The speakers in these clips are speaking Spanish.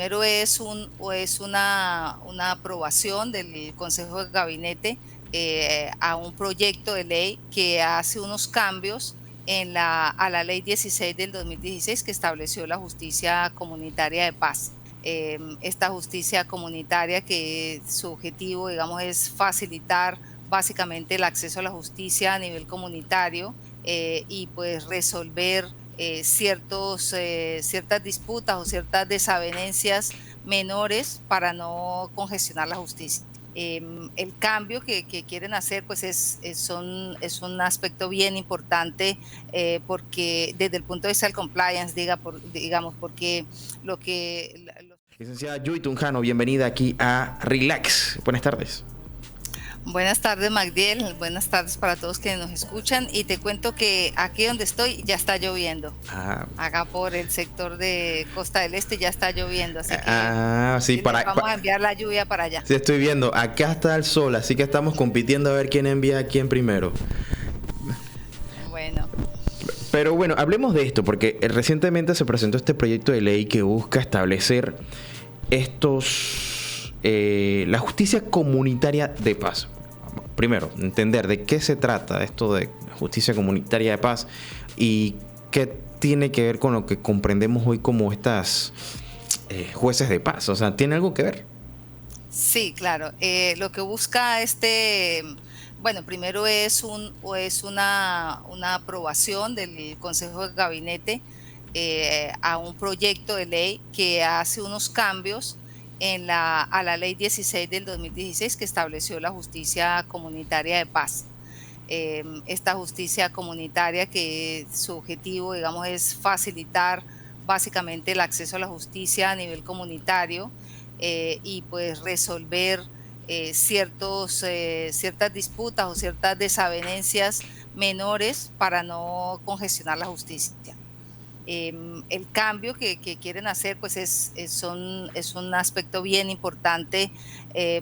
Primero es una aprobación del Consejo de Gabinete a un proyecto de ley que hace unos cambios a la ley 16 del 2016 que estableció la justicia comunitaria de paz. Esta justicia comunitaria que su objetivo, digamos, es facilitar básicamente el acceso a la justicia a nivel comunitario y pues resolver ciertas disputas o ciertas desavenencias menores para no congestionar la justicia. El cambio que quieren hacer pues es un aspecto bien importante porque desde el punto de vista del compliance, digamos, porque lo que... Licenciada Joy Tunjano, bienvenida aquí a Relax. Buenas tardes. Buenas tardes, Magdiel. Buenas tardes para todos que nos escuchan. Y te cuento que aquí donde estoy ya está lloviendo. Acá por el sector de Costa del Este ya está lloviendo. Así que sí, vamos a enviar la lluvia para allá. Sí, estoy viendo. Acá está el sol, así que estamos compitiendo a ver quién envía a quién primero. Bueno. Pero bueno, hablemos de esto, porque recientemente se presentó este proyecto de ley que busca establecer la justicia comunitaria de paz. Primero, entender de qué se trata esto de justicia comunitaria de paz y qué tiene que ver con lo que comprendemos hoy como estas jueces de paz. O sea, ¿tiene algo que ver? Sí, claro. Lo que busca bueno, primero es una aprobación del Consejo de Gabinete a un proyecto de ley que hace unos cambios a la ley 16 del 2016 que estableció la justicia comunitaria de paz. Esta justicia comunitaria que su objetivo, digamos, es facilitar básicamente el acceso a la justicia a nivel comunitario y pues resolver ciertas disputas o ciertas desavenencias menores para no congestionar la justicia. El cambio que quieren hacer pues es un aspecto bien importante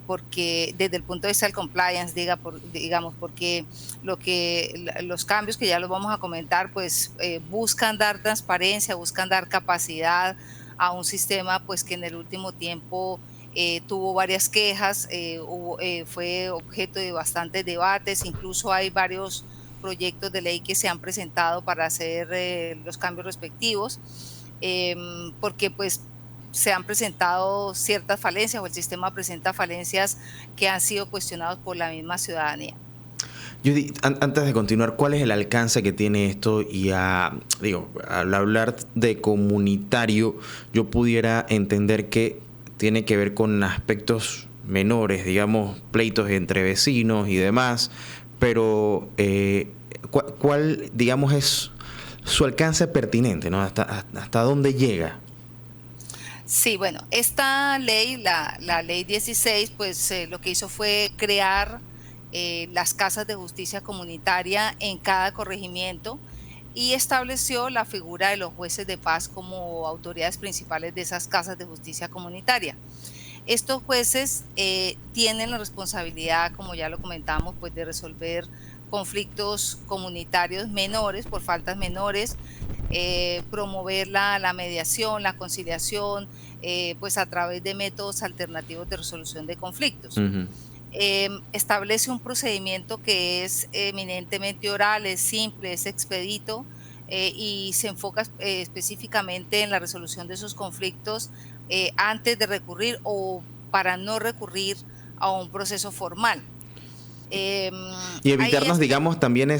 porque desde el punto de vista del compliance, digamos, porque los cambios que ya los vamos a comentar pues buscan dar transparencia, buscan dar capacidad a un sistema pues que en el último tiempo tuvo varias quejas, fue objeto de bastantes debates, incluso hay varios proyectos de ley que se han presentado para hacer los cambios respectivos, porque pues se han presentado ciertas falencias o el sistema presenta falencias que han sido cuestionados por la misma ciudadanía. Judy, antes de continuar, ¿cuál es el alcance que tiene esto? Y al hablar de comunitario, yo pudiera entender que tiene que ver con aspectos menores, digamos, pleitos entre vecinos y demás, pero ¿cuál, digamos, es su alcance pertinente, ¿no? ¿Hasta dónde llega? Sí, bueno, esta ley, la ley 16, pues lo que hizo fue crear las casas de justicia comunitaria en cada corregimiento y estableció la figura de los jueces de paz como autoridades principales de esas casas de justicia comunitaria. Estos jueces tienen la responsabilidad, como ya lo comentamos, pues de resolver conflictos comunitarios menores por faltas menores, promover la mediación, la conciliación, pues a través de métodos alternativos de resolución de conflictos. Uh-huh. Establece un procedimiento que es eminentemente oral, es simple, es expedito y se enfoca específicamente en la resolución de esos conflictos antes de recurrir o para no recurrir a un proceso formal. Y evitarnos, digamos, también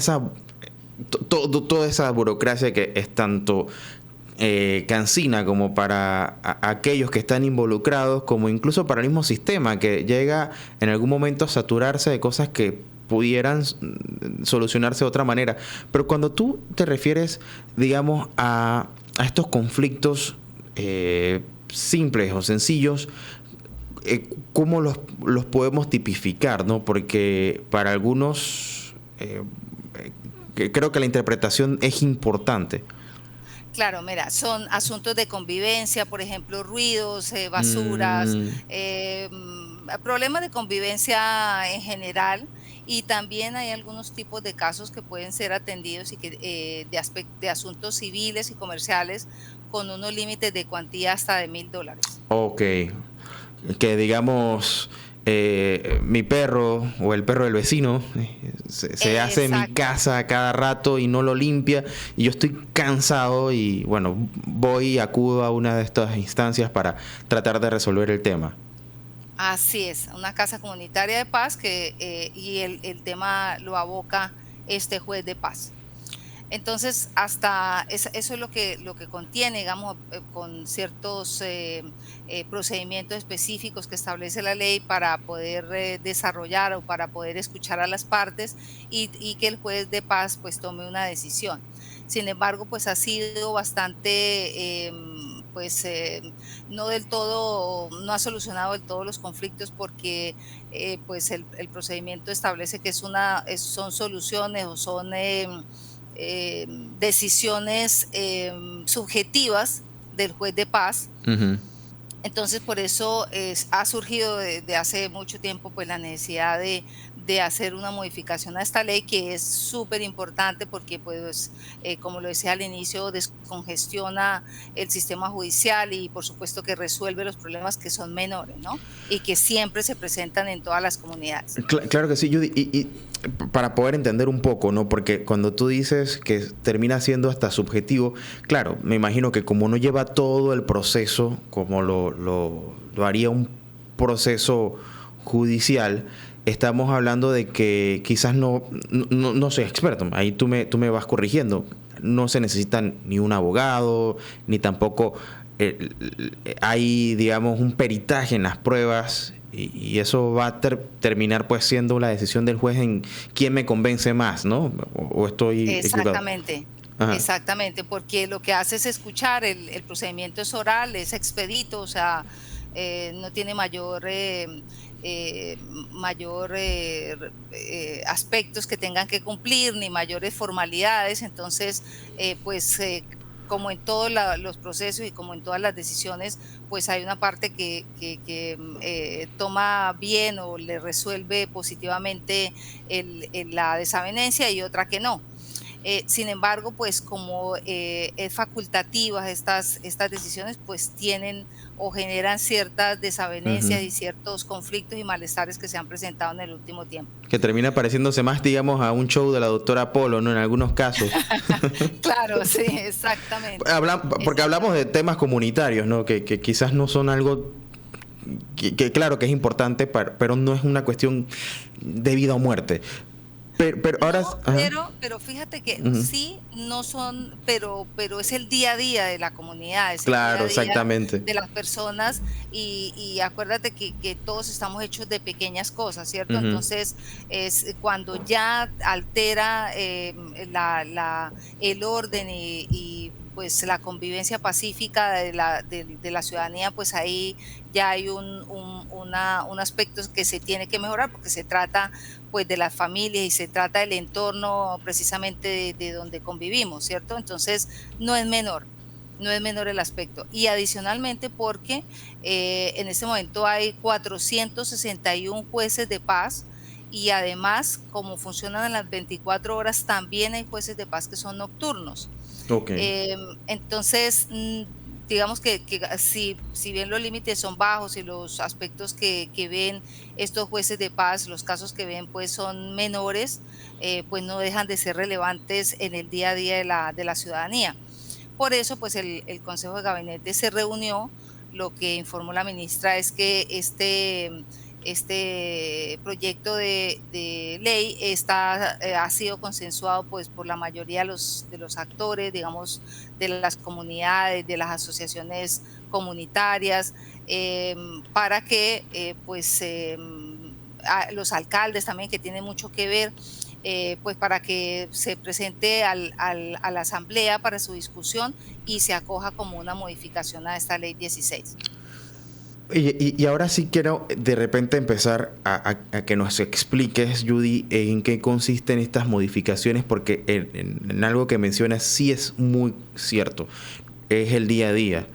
toda esa burocracia que es tanto cansina como para aquellos que están involucrados, como incluso para el mismo sistema que llega en algún momento a saturarse de cosas que pudieran solucionarse de otra manera. Pero cuando tú te refieres, digamos, a estos conflictos simples o sencillos, ¿cómo los podemos tipificar, ¿no? Porque para algunos creo que la interpretación es importante. Claro, mira, son asuntos de convivencia, por ejemplo, ruidos, basuras, problemas de convivencia en general, y también hay algunos tipos de casos que pueden ser atendidos y de asuntos civiles y comerciales con unos límites de cuantía hasta de $1,000. Ok. Que digamos, mi perro o el perro del vecino se hace en mi casa a cada rato y no lo limpia, y yo estoy cansado y bueno, voy y acudo a una de estas instancias para tratar de resolver el tema. Así es, una casa comunitaria de paz y el tema lo aboca este juez de paz. Entonces, eso es lo que contiene, digamos, con ciertos procedimientos específicos que establece la ley para poder desarrollar o para poder escuchar a las partes y que el juez de paz pues tome una decisión. Sin embargo, pues ha sido bastante, no del todo, no ha solucionado del todo los conflictos porque pues el procedimiento establece que son soluciones o son decisiones subjetivas del juez de paz. Uh-huh. Entonces, por eso ha surgido desde hace mucho tiempo pues la necesidad de hacer una modificación a esta ley, que es súper importante porque, pues, como lo decía al inicio, descongestiona el sistema judicial y, por supuesto, que resuelve los problemas que son menores, ¿no? Y que siempre se presentan en todas las comunidades. Claro que sí, Judy. Y para poder entender un poco, ¿no? Porque cuando tú dices que termina siendo hasta subjetivo, claro, me imagino que como no lleva todo el proceso, como lo haría un proceso judicial, estamos hablando de que quizás no soy experto, ahí tú me vas corrigiendo, no se necesita ni un abogado, ni tampoco hay, digamos, un peritaje en las pruebas, y eso va a terminar pues siendo la decisión del juez en quién me convence más, ¿no? ¿O estoy Exactamente. Ajá. Exactamente, porque lo que hace es escuchar, el procedimiento es oral, es expedito, o sea, no tiene mayor aspectos que tengan que cumplir, ni mayores formalidades. Entonces, como en todos los procesos y como en todas las decisiones, pues hay una parte que toma bien o le resuelve positivamente la desavenencia y otra que no. Sin embargo, pues como es facultativas estas decisiones, pues tienen o generan ciertas desavenencias y ciertos conflictos y malestares que se han presentado en el último tiempo. Que termina pareciéndose más, digamos, a un show de la doctora Polo, ¿no? En algunos casos. Claro, sí, exactamente. Porque hablamos de temas comunitarios, ¿no? Que quizás no son algo que claro que es importante, pero no es una cuestión de vida o muerte. Pero ahora, pero fíjate que sí, no son, pero es el día a día de la comunidad, es claro, el día a día exactamente, de las personas, y acuérdate que todos estamos hechos de pequeñas cosas, ¿cierto? Entonces, es cuando ya altera el orden y pues la convivencia pacífica de la ciudadanía, pues ahí ya hay un aspecto que se tiene que mejorar, porque se trata pues de las familias y se trata del entorno precisamente de donde convivimos, ¿cierto? Entonces no es menor el aspecto. Y adicionalmente porque en este momento hay 461 jueces de paz, y además, como funcionan en las 24 horas, también hay jueces de paz que son nocturnos. Okay. Entonces, digamos que si bien los límites son bajos y los aspectos que ven estos jueces de paz, los casos que ven pues son menores, pues no dejan de ser relevantes en el día a día de la ciudadanía. Por eso pues el Consejo de Gabinete se reunió. Lo que informó la ministra es que este proyecto de ley ha sido consensuado pues por la mayoría de los actores, digamos, de las comunidades, de las asociaciones comunitarias, para que los alcaldes también, que tienen mucho que ver, pues para que se presente a la asamblea para su discusión y se acoja como una modificación a esta ley 16. Y ahora sí quiero de repente empezar a que nos expliques, Judy, en qué consisten estas modificaciones, porque en algo que mencionas sí es muy cierto, es el día a día,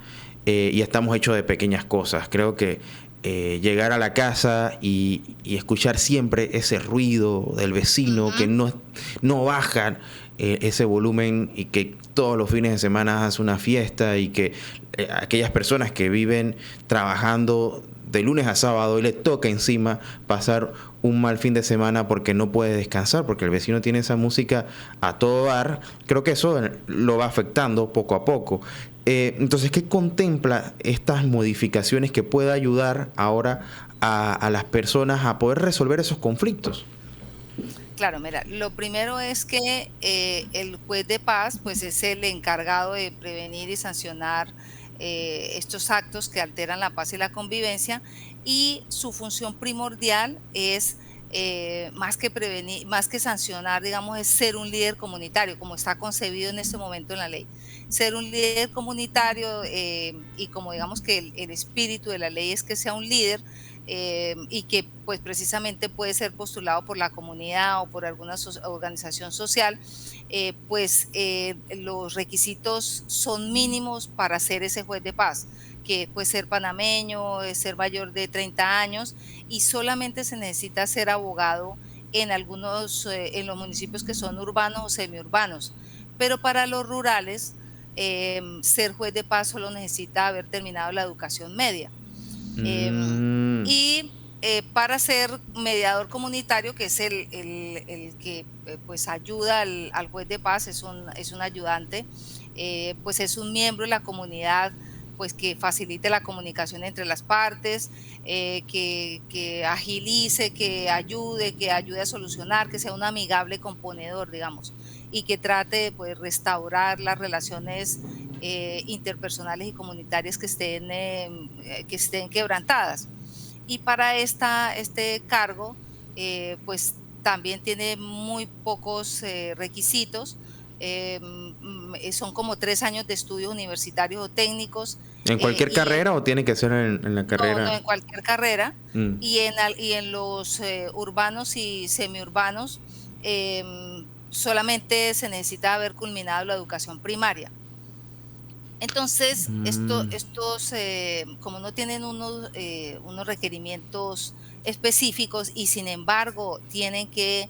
y estamos hechos de pequeñas cosas. Creo que llegar a la casa y escuchar siempre ese ruido del vecino que no baja, ese volumen y que todos los fines de semana hace una fiesta y que aquellas personas que viven trabajando de lunes a sábado y le toca encima pasar un mal fin de semana porque no puede descansar, porque el vecino tiene esa música a todo dar, creo que eso lo va afectando poco a poco. Entonces, ¿qué contempla estas modificaciones que pueda ayudar ahora a las personas a poder resolver esos conflictos? Claro, mira, lo primero es que el juez de paz pues es el encargado de prevenir y sancionar estos actos que alteran la paz y la convivencia, y su función primordial es más que prevenir, más que sancionar, digamos, es ser un líder comunitario, como está concebido en este momento en la ley. Ser un líder comunitario, y como digamos que el espíritu de la ley es que sea un líder, y que pues precisamente puede ser postulado por la comunidad o por alguna organización social, los requisitos son mínimos para ser ese juez de paz, que puede ser panameño, ser mayor de 30 años, y solamente se necesita ser abogado en en los municipios que son urbanos o semiurbanos. Pero para los rurales, ser juez de paz solo necesita haber terminado la educación media. Y para ser mediador comunitario, que es el que pues ayuda al juez de paz, es un ayudante, pues es un miembro de la comunidad, pues que facilite la comunicación entre las partes, que agilice, que ayude a solucionar, que sea un amigable componedor, digamos, y que trate de pues, restaurar las relaciones interpersonales y comunitarias que estén quebrantadas. Y para este cargo, pues también tiene muy pocos requisitos. Son como 3 años de estudios universitarios o técnicos. ¿En cualquier carrera o tiene que ser en la carrera? No, en cualquier carrera. Y en los urbanos y semiurbanos, solamente se necesita haber culminado la educación primaria. Entonces, estos, como no tienen unos requerimientos específicos, y sin embargo tienen que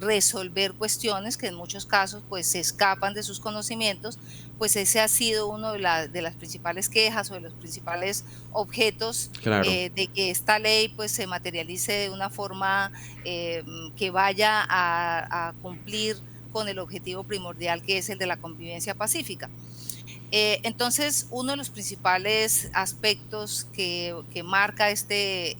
resolver cuestiones que en muchos casos pues se escapan de sus conocimientos, pues ese ha sido uno de las principales quejas o de los principales objetos, Claro. De que esta ley pues se materialice de una forma que vaya a cumplir con el objetivo primordial, que es el de la convivencia pacífica. Entonces, uno de los principales aspectos que marca a este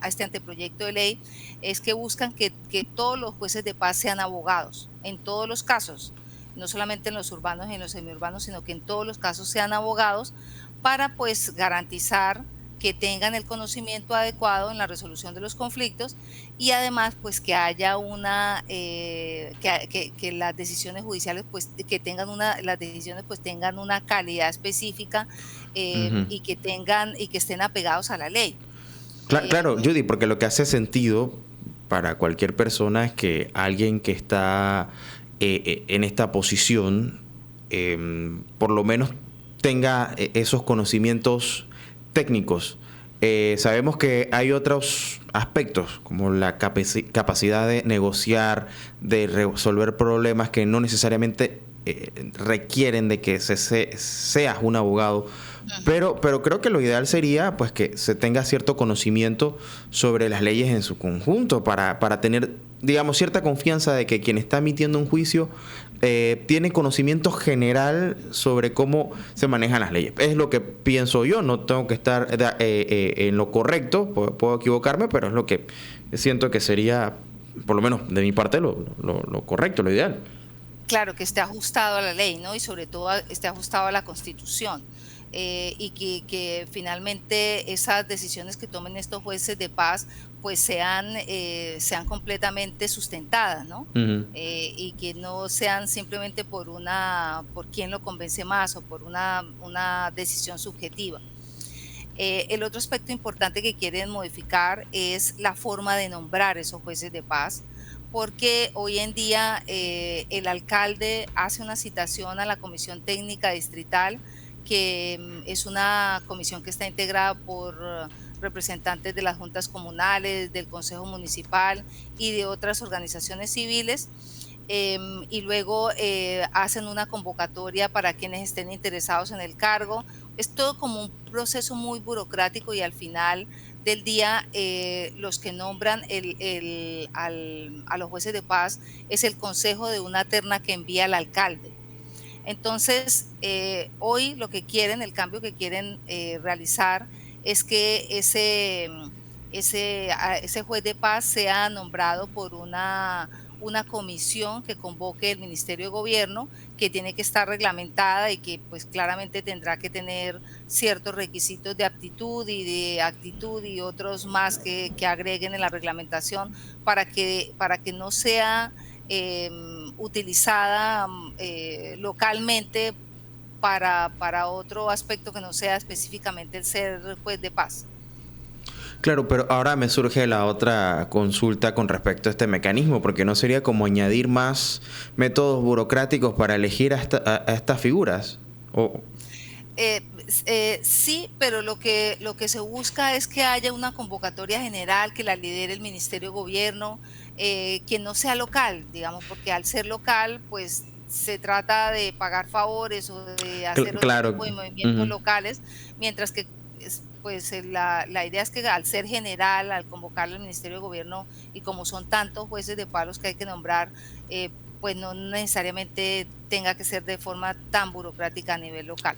anteproyecto de ley es que buscan que todos los jueces de paz sean abogados, en todos los casos, no solamente en los urbanos y en los semiurbanos, sino que en todos los casos sean abogados, para pues garantizar que tengan el conocimiento adecuado en la resolución de los conflictos, y además pues que haya que las decisiones judiciales pues las decisiones pues tengan una calidad específica, y que estén apegados a la ley. Claro, Judy, porque lo que hace sentido para cualquier persona es que alguien que está en esta posición por lo menos tenga esos conocimientos técnicos. Sabemos que hay otros aspectos como la capacidad de negociar, de resolver problemas que no necesariamente requieren de que seas un abogado, pero creo que lo ideal sería pues que se tenga cierto conocimiento sobre las leyes en su conjunto para tener, digamos, cierta confianza de que quien está emitiendo un juicio tiene conocimiento general sobre cómo se manejan las leyes. Es lo que pienso yo, no tengo que estar en lo correcto, puedo equivocarme, pero es lo que siento que sería, por lo menos de mi parte, lo correcto, lo ideal. Claro, que esté ajustado a la ley, ¿no? Y sobre todo esté ajustado a la Constitución. Y que finalmente esas decisiones que tomen estos jueces de paz pues sean completamente sustentadas, ¿no? Y que no sean simplemente por quién lo convence más, o por una decisión subjetiva. El otro aspecto importante que quieren modificar es la forma de nombrar esos jueces de paz, porque hoy en día el alcalde hace una citación a la Comisión Técnica Distrital, que es una comisión que está integrada por representantes de las juntas comunales, del Consejo Municipal y de otras organizaciones civiles, y luego hacen una convocatoria para quienes estén interesados en el cargo. Es todo como un proceso muy burocrático y al final del día los que nombran a los jueces de paz es el consejo de una terna que envía al alcalde. Entonces, hoy lo que quieren, el cambio que quieren realizar es que ese juez de paz sea nombrado por una comisión que convoque el Ministerio de Gobierno, que tiene que estar reglamentada y que pues claramente tendrá que tener ciertos requisitos de aptitud y de actitud y otros más que agreguen en la reglamentación para que no sea utilizada localmente para otro aspecto que no sea específicamente el ser juez de paz. Claro, pero ahora me surge la otra consulta con respecto a este mecanismo, porque no sería como añadir más métodos burocráticos para elegir a estas figuras. ¿O? Sí, pero lo que se busca es que haya una convocatoria general que la lidere el Ministerio de Gobierno, que no sea local, digamos, porque al ser local, pues se trata de pagar favores o de hacer otro Claro. tipo de movimientos locales, mientras que pues la idea es que al ser general, al convocarlo al Ministerio de Gobierno y como son tantos jueces de palos que hay que nombrar, pues no necesariamente tenga que ser de forma tan burocrática a nivel local.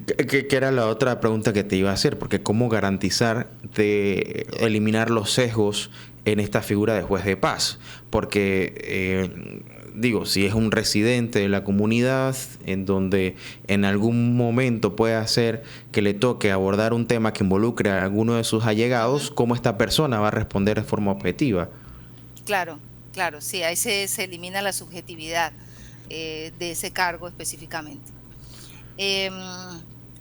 Que era la otra pregunta que te iba a hacer, porque ¿cómo garantizar de eliminar los sesgos en esta figura de juez de paz? Porque, digo, si es un residente de la comunidad en donde en algún momento puede hacer que le toque abordar un tema que involucre a alguno de sus allegados, ¿cómo esta persona va a responder de forma objetiva? Claro, claro, sí, ahí se elimina la subjetividad de ese cargo específicamente. Em,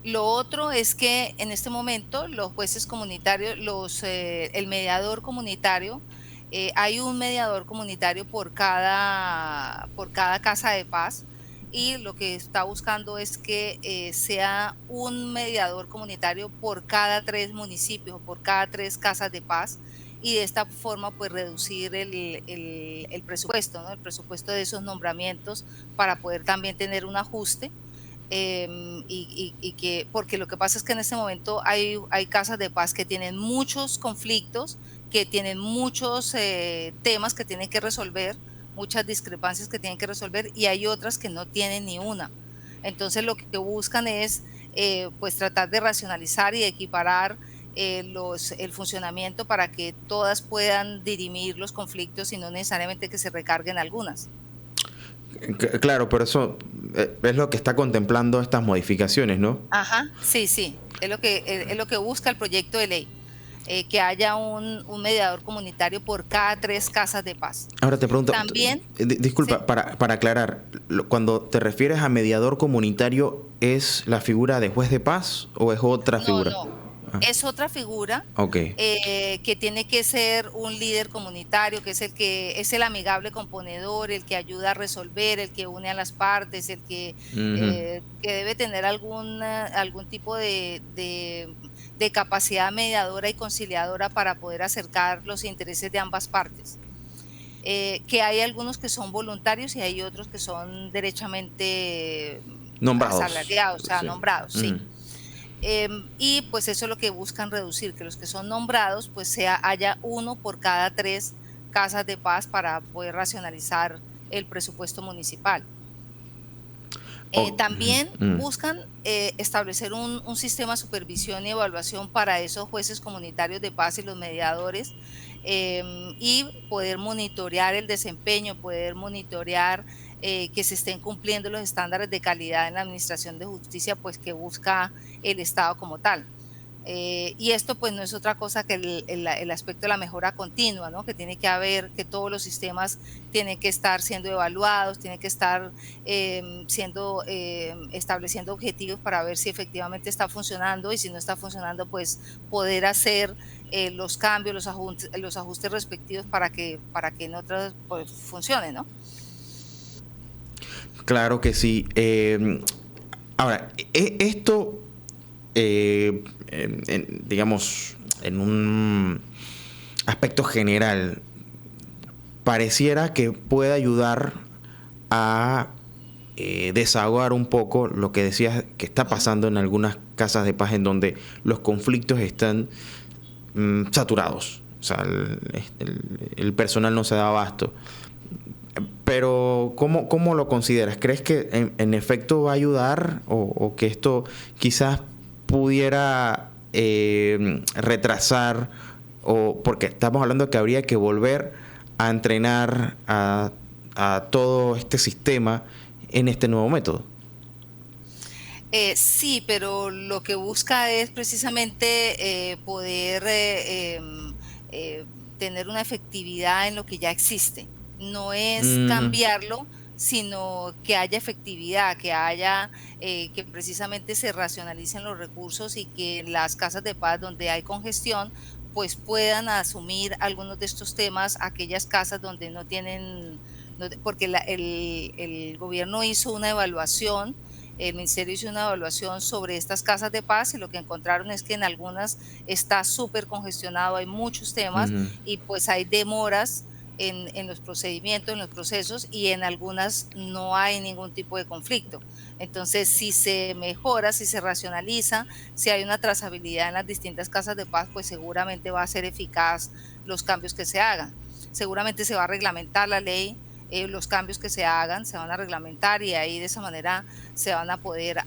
lo otro es que en este momento los jueces comunitarios, el mediador comunitario, hay un mediador comunitario por cada casa de paz y lo que está buscando es que sea un mediador comunitario por cada 3 municipios, por cada 3 casas de paz y de esta forma pues reducir el presupuesto, ¿no? El presupuesto de esos nombramientos para poder también tener un ajuste. Y que, porque lo que pasa es que en este momento hay casas de paz que tienen muchos conflictos, que tienen muchos temas que tienen que resolver, muchas discrepancias que tienen que resolver, y hay otras que no tienen ni una. Entonces lo que buscan es pues tratar de racionalizar y equiparar el funcionamiento para que todas puedan dirimir los conflictos y no necesariamente que se recarguen algunas. Claro, pero eso es lo que está contemplando estas modificaciones, ¿no? Ajá, sí, sí, es lo que busca el proyecto de ley, que haya un mediador comunitario por cada 3 casas de paz. Ahora te pregunto, También, disculpa, sí. para aclarar, cuando te refieres a mediador comunitario, ¿es la figura de juez de paz o es otra No, figura? no, Ah, es otra figura ok. que tiene que ser un líder comunitario, que es el amigable componedor, el que ayuda a resolver, el que une a las partes, el Ujú. que debe tener algún tipo de capacidad mediadora y conciliadora para poder acercar los intereses de ambas partes. Que hay algunos que son voluntarios y hay otros que son derechamente Nombrados, asalariados, o sea, sí. nombrados, sí. Ujú. Y pues eso es lo que buscan reducir, que los que son nombrados, pues haya uno por cada 3 casas de paz para poder racionalizar el presupuesto municipal. Oh, También mm. buscan establecer un sistema de supervisión y evaluación para esos jueces comunitarios de paz y los mediadores, y poder monitorear el desempeño, poder monitorear que se estén cumpliendo los estándares de calidad en la administración de justicia, pues que busca el Estado como tal. Y esto pues no es otra cosa que el aspecto de la mejora continua, ¿no? Que tiene que haber, que todos los sistemas tienen que estar siendo evaluados, tienen que estar estableciendo objetivos para ver si efectivamente está funcionando y si no está funcionando, pues poder hacer los cambios, los ajustes respectivos para que en otras pues, funcione, ¿no? Claro que sí. Ahora, esto, digamos, en un aspecto general, pareciera que puede ayudar a desahogar un poco lo que decías que está pasando en algunas casas de paz en donde los conflictos están saturados. O sea, el personal no se da abasto. Pero, ¿cómo lo consideras? ¿Crees que en efecto va a ayudar o que esto quizás pudiera retrasar? Porque estamos hablando de que habría que volver a entrenar a todo este sistema en este nuevo método. Sí, pero lo que busca es precisamente poder eh, tener una efectividad en lo que ya existe. No es cambiarlo, sino que haya efectividad, que haya, que precisamente se racionalicen los recursos y que en las casas de paz donde hay congestión, pues puedan asumir algunos de estos temas, aquellas casas donde no tienen, porque el gobierno hizo una evaluación. El ministerio hizo una evaluación sobre estas casas de paz y lo que encontraron es que en algunas está súper congestionado, hay muchos temas y pues hay demoras en los procedimientos, en los procesos, y en algunas no hay ningún tipo de conflicto. Entonces, si se mejora, si se racionaliza, si hay una trazabilidad en las distintas casas de paz, pues seguramente va a ser eficaz los cambios que se hagan. Seguramente se va a reglamentar la ley, los cambios que se hagan se van a reglamentar y ahí de esa manera se van a poder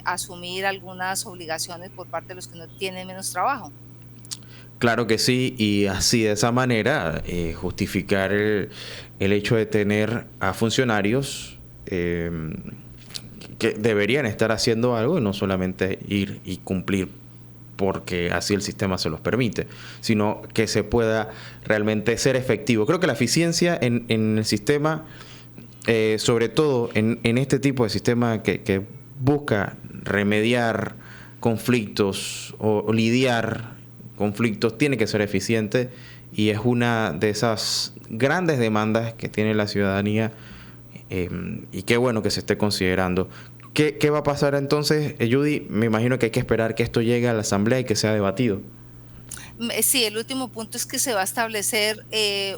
asumir algunas obligaciones por parte de los que no tienen menos trabajo. Claro que sí, y así de esa manera justificar el hecho de tener a funcionarios que deberían estar haciendo algo y no solamente ir y cumplir porque así el sistema se los permite, sino que se pueda realmente ser efectivo. Creo que la eficiencia en el sistema, sobre todo en este tipo de sistema que busca remediar conflictos o lidiar conflictos, tiene que ser eficiente y es una de esas grandes demandas que tiene la ciudadanía y qué bueno que se esté considerando. ¿Qué va a pasar entonces, Judy? Me imagino que hay que esperar que esto llegue a la Asamblea y que sea debatido. Sí, el último punto es que se va a establecer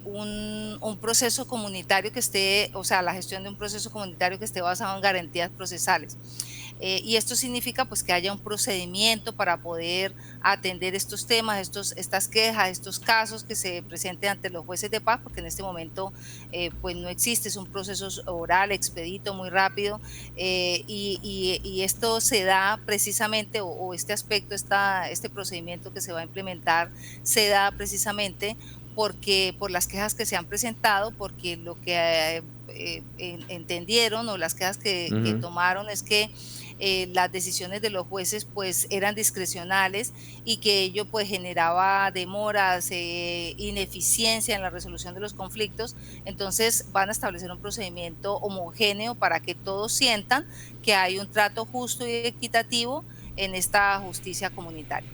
un proceso comunitario que esté, o sea, la gestión de un proceso comunitario que esté basado en garantías procesales. Y esto significa pues que haya un procedimiento para poder atender estos temas, estas quejas, estos casos que se presenten ante los jueces de paz, porque en este momento pues no existe, es un proceso oral, expedito, muy rápido, y esto se da precisamente, o este aspecto, este procedimiento que se va a implementar, se da precisamente porque por las quejas que se han presentado, porque lo que entendieron o las quejas que tomaron es que las decisiones de los jueces pues eran discrecionales y que ello pues generaba demoras, ineficiencia en la resolución de los conflictos. Entonces van a establecer un procedimiento homogéneo para que todos sientan que hay un trato justo y equitativo en esta justicia comunitaria.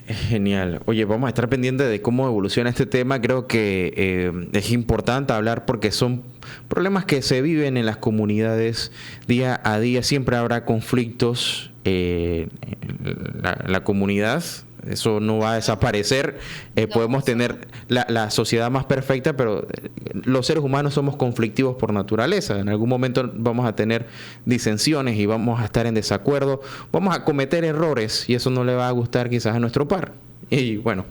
Genial. Oye, vamos a estar pendientes de cómo evoluciona este tema. Creo que es importante hablar porque son problemas que se viven en las comunidades día a día. Siempre habrá conflictos en la comunidad. Eso no va a desaparecer. Podemos tener la sociedad más perfecta, pero los seres humanos somos conflictivos por naturaleza. En algún momento vamos a tener disensiones y vamos a estar en desacuerdo. Vamos a cometer errores y eso no le va a gustar quizás a nuestro par. Y bueno,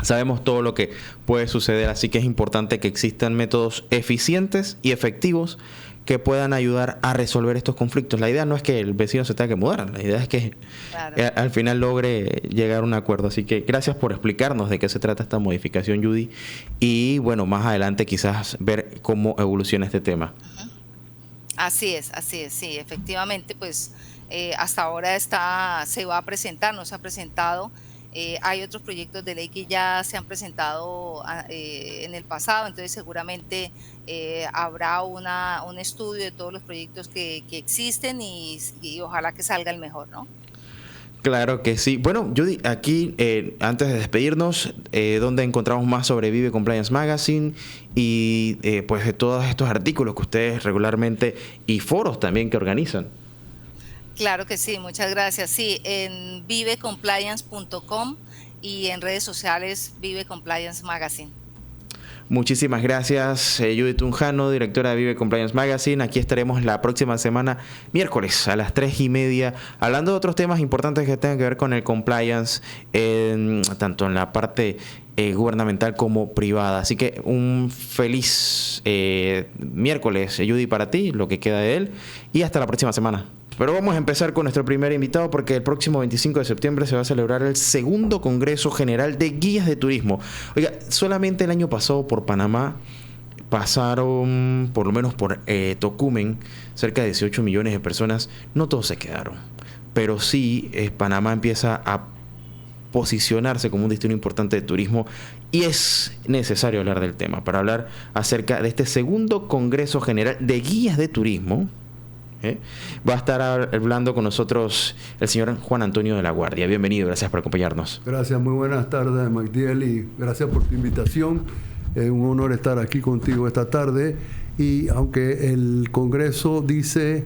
sabemos todo lo que puede suceder, así que es importante que existan métodos eficientes y efectivos que puedan ayudar a resolver estos conflictos. La idea no es que el vecino se tenga que mudar, la idea es que al final logre llegar a un acuerdo. Así que gracias por explicarnos de qué se trata esta modificación, Judy. Y bueno, más adelante quizás ver cómo evoluciona este tema. Así es, sí, efectivamente, pues hasta ahora se va a presentar, no se ha presentado. Hay otros proyectos de ley que ya se han presentado en el pasado, entonces seguramente habrá un estudio de todos los proyectos que existen y ojalá que salga el mejor, ¿no? Claro que sí. Bueno, Judy, aquí antes de despedirnos, ¿dónde encontramos más sobre Vive Compliance Magazine y pues de todos estos artículos que ustedes regularmente y foros también que organizan? Claro que sí, muchas gracias. Sí, en vivecompliance.com y en redes sociales Vive Compliance Magazine. Muchísimas gracias, Judy Tunjano, directora de Vive Compliance Magazine. Aquí estaremos la próxima semana, miércoles, a las 3:30, hablando de otros temas importantes que tengan que ver con el compliance, tanto en la parte gubernamental como privada. Así que un feliz miércoles, Judy, para ti, lo que queda de él, y hasta la próxima semana. Pero vamos a empezar con nuestro primer invitado, porque el próximo 25 de septiembre se va a celebrar el segundo Congreso General de Guías de Turismo. Oiga, solamente el año pasado por Panamá pasaron, por lo menos por Tocumen, cerca de 18 millones de personas. No todos se quedaron, pero sí Panamá empieza a posicionarse como un destino importante de turismo, y es necesario hablar del tema. Para hablar acerca de este segundo Congreso General de Guías de Turismo, va a estar hablando con nosotros el señor Juan Antonio de la Guardia. Bienvenido, gracias por acompañarnos. Gracias, muy buenas tardes, Magdiel, y gracias por tu invitación. Es un honor estar aquí contigo esta tarde. Y aunque el Congreso dice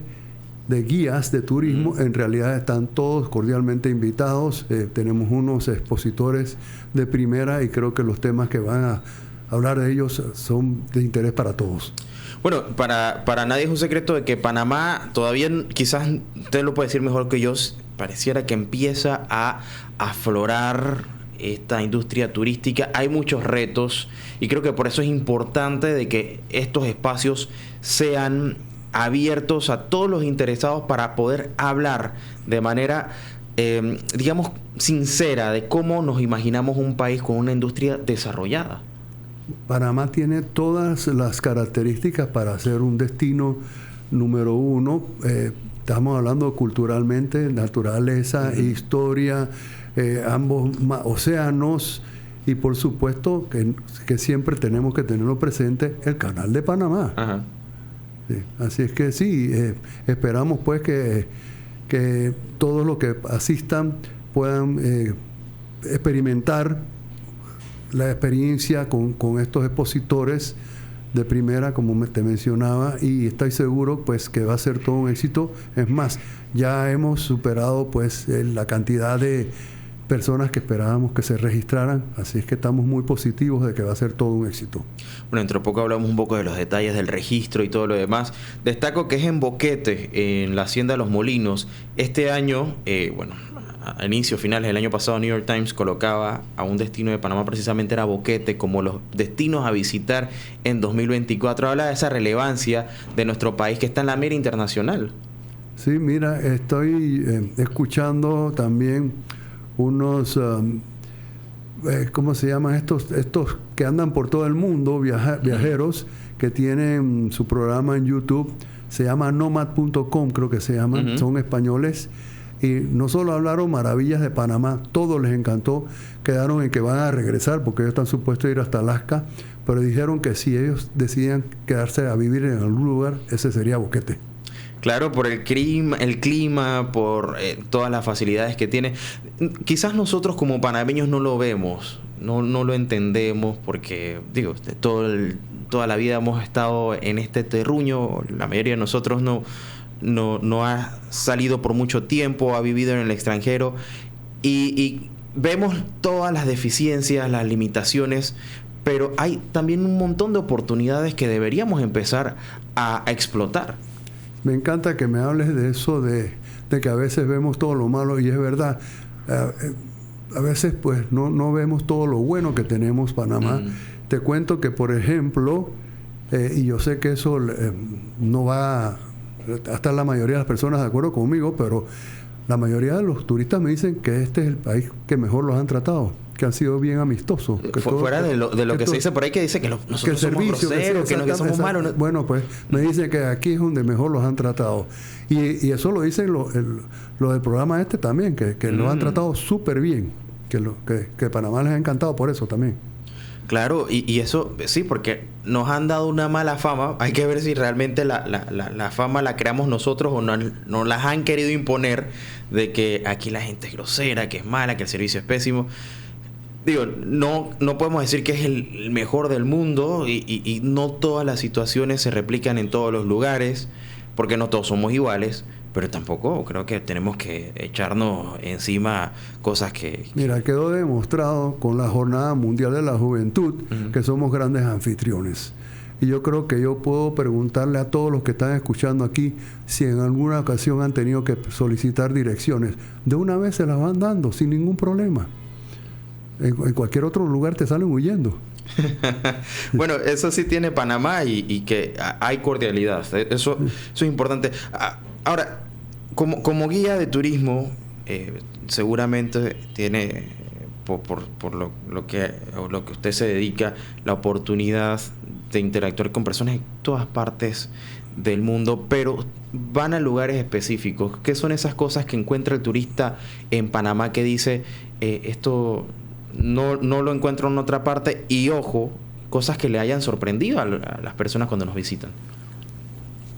de guías de turismo, en realidad están todos cordialmente invitados. Tenemos unos expositores de primera y creo que los temas que van a hablar de ellos son de interés para todos. Bueno, para nadie es un secreto de que Panamá todavía, quizás usted lo puede decir mejor que yo, pareciera que empieza a aflorar esta industria turística. Hay muchos retos y creo que por eso es importante de que estos espacios sean abiertos a todos los interesados para poder hablar de manera, digamos, sincera de cómo nos imaginamos un país con una industria desarrollada. Panamá tiene todas las características para ser un destino número uno. Estamos hablando culturalmente, naturaleza, historia, ambos océanos, y por supuesto que siempre tenemos que tenerlo presente, el Canal de Panamá. Ajá. Sí, así es que sí, esperamos pues que todos los que asistan puedan experimentar la experiencia con estos expositores de primera, como te mencionaba, y estoy seguro pues que va a ser todo un éxito. Es más, ya hemos superado pues la cantidad de personas que esperábamos que se registraran, así es que estamos muy positivos de que va a ser todo un éxito. Bueno, dentro de poco hablamos un poco de los detalles del registro y todo lo demás. Destaco que es en Boquete, en la Hacienda Los Molinos. Este año, a inicio, finales del año pasado, New York Times colocaba a un destino de Panamá, precisamente era Boquete, como los destinos a visitar en 2024. Habla de esa relevancia de nuestro país que está en la mira internacional. Sí, mira, estoy escuchando también unos, ¿cómo se llaman estos que andan por todo el mundo, viajeros, que tienen su programa en YouTube, se llama nomad.com, creo que se llaman, son españoles. Y no solo hablaron maravillas de Panamá, todo les encantó, quedaron en que van a regresar porque ellos están supuestos a ir hasta Alaska, pero dijeron que si ellos decidían quedarse a vivir en algún lugar, ese sería Boquete. Claro, por el clima, por todas las facilidades que tiene. Quizás nosotros como panameños no lo vemos, no lo entendemos, porque digo, toda la vida hemos estado en este terruño, la mayoría de nosotros no ha salido por mucho tiempo, ha vivido en el extranjero y vemos todas las deficiencias, las limitaciones, pero hay también un montón de oportunidades que deberíamos empezar a explotar. Me encanta que me hables de eso, de que a veces vemos todo lo malo, y es verdad. A veces pues no vemos todo lo bueno que tenemos Panamá. Te cuento que, por ejemplo, y yo sé que eso no va a estar la mayoría de las personas de acuerdo conmigo, pero la mayoría de los turistas me dicen que este es el país que mejor los han tratado, que han sido bien amistosos. Fuera de lo que se dice por ahí, que dice que nosotros somos groseros, que somos malos. Bueno, pues me dicen que aquí es donde mejor los han tratado. Y eso lo dicen lo del programa este también, que los han tratado súper bien, que Panamá les ha encantado por eso también. Claro, y eso sí, porque nos han dado una mala fama. Hay que ver si realmente la fama la creamos nosotros o nos las han querido imponer, de que aquí la gente es grosera, que es mala, que el servicio es pésimo. Digo, no podemos decir que es el mejor del mundo, y no todas las situaciones se replican en todos los lugares, porque no todos somos iguales, pero tampoco creo que tenemos que echarnos encima cosas que... Mira, quedó demostrado con la Jornada Mundial de la Juventud que somos grandes anfitriones. Y yo creo que yo puedo preguntarle a todos los que están escuchando aquí si en alguna ocasión han tenido que solicitar direcciones. De una vez se las van dando sin ningún problema. En cualquier otro lugar te salen huyendo. Bueno, eso sí tiene Panamá y que hay cordialidad. Eso es importante. Ahora, como guía de turismo, seguramente tiene, por lo que usted se dedica, la oportunidad de interactuar con personas en todas partes del mundo, pero van a lugares específicos. ¿Qué son esas cosas que encuentra el turista en Panamá que dice, esto no lo encuentro en otra parte? Y ojo, cosas que le hayan sorprendido a las personas cuando nos visitan.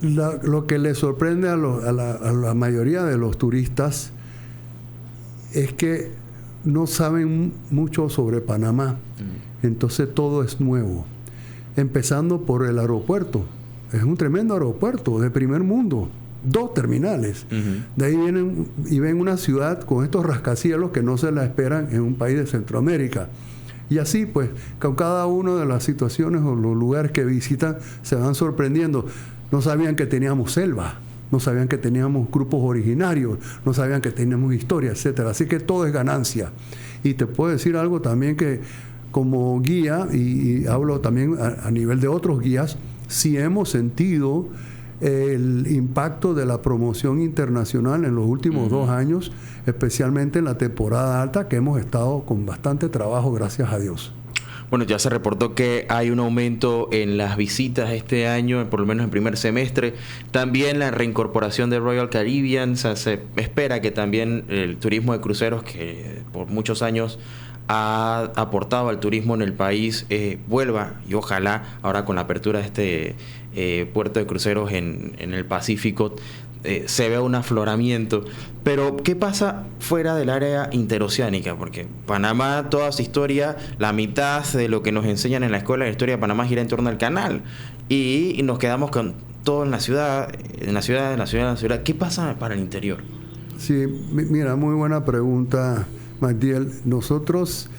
Lo que le sorprende a la mayoría de los turistas es que no saben mucho sobre Panamá. Entonces todo es nuevo. Empezando por el aeropuerto. Es un tremendo aeropuerto de primer mundo. 2 terminales. De ahí vienen y ven una ciudad con estos rascacielos que no se la esperan en un país de Centroamérica. Y así, pues, con cada una de las situaciones o los lugares que visitan, se van sorprendiendo. No sabían que teníamos selva, no sabían que teníamos grupos originarios, no sabían que teníamos historia, etcétera. Así que todo es ganancia. Y te puedo decir algo también que, como guía, y hablo también a nivel de otros guías, sí hemos sentido el impacto de la promoción internacional en los últimos 2 años, especialmente en la temporada alta, que hemos estado con bastante trabajo, gracias a Dios. Bueno, ya se reportó que hay un aumento en las visitas este año, por lo menos en primer semestre. También la reincorporación de Royal Caribbean. O sea, se espera que también el turismo de cruceros, que por muchos años ha aportado al turismo en el país, vuelva, y ojalá ahora con la apertura de este puerto de cruceros en el Pacífico se vea un afloramiento. Pero ¿qué pasa fuera del área interoceánica? Porque Panamá, toda su historia, la mitad de lo que nos enseñan en la escuela de historia de Panamá gira en torno al canal, y nos quedamos con todo en la ciudad. ¿Qué pasa para el interior? Sí, mira, muy buena pregunta, Magdiel. Nosotros,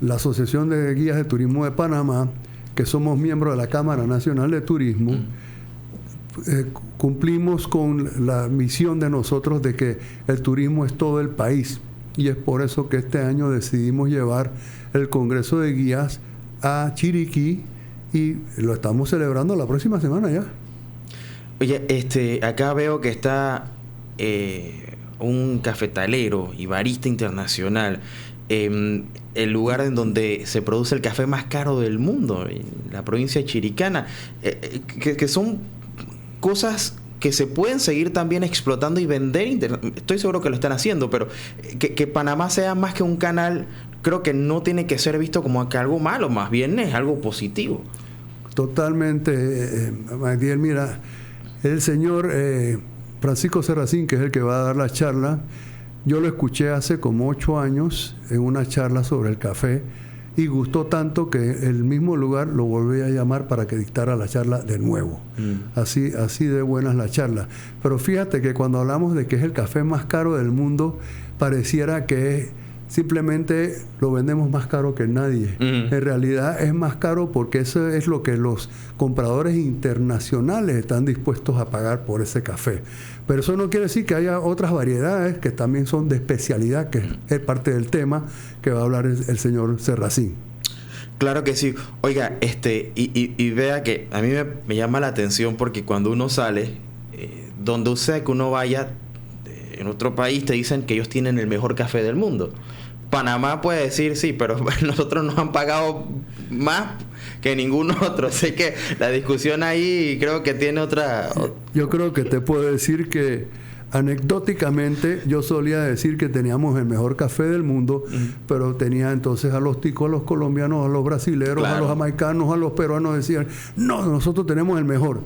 la Asociación de Guías de Turismo de Panamá, que somos miembros de la Cámara Nacional de Turismo, cumplimos con la misión de nosotros de que el turismo es todo el país. Y es por eso que este año decidimos llevar el Congreso de Guías a Chiriquí, y lo estamos celebrando la próxima semana ya. Oye, acá veo que está un cafetalero y barista internacional, el lugar en donde se produce el café más caro del mundo, en la provincia de Chiricana, que son cosas que se pueden seguir también explotando y vender. Estoy seguro que lo están haciendo, pero que Panamá sea más que un canal, creo que no tiene que ser visto como que algo malo, más bien es algo positivo. Totalmente, Magdiel. Mira, el señor Francisco Serracín, que es el que va a dar la charla, yo lo escuché hace como 8 años en una charla sobre el café, y gustó tanto que el mismo lugar lo volví a llamar para que dictara la charla de nuevo. Así de buena es la charla. Pero fíjate que cuando hablamos de que es el café más caro del mundo, pareciera que simplemente lo vendemos más caro que nadie. En realidad es más caro porque eso es lo que los compradores internacionales están dispuestos a pagar por ese café. Pero eso no quiere decir que haya otras variedades que también son de especialidad, que es parte del tema que va a hablar el señor Serracín. Claro que sí. Oiga, y vea que a mí me llama la atención, porque cuando uno sale, donde sea que uno vaya, en otro país te dicen que ellos tienen el mejor café del mundo. Panamá puede decir sí, pero nosotros nos han pagado más que ningún otro. Así que la discusión ahí creo que tiene otra... Yo creo que te puedo decir que anecdóticamente yo solía decir que teníamos el mejor café del mundo, pero tenía entonces a los ticos, a los colombianos, a los brasileros, claro, a los jamaicanos, a los peruanos, decían, no, nosotros tenemos el mejor.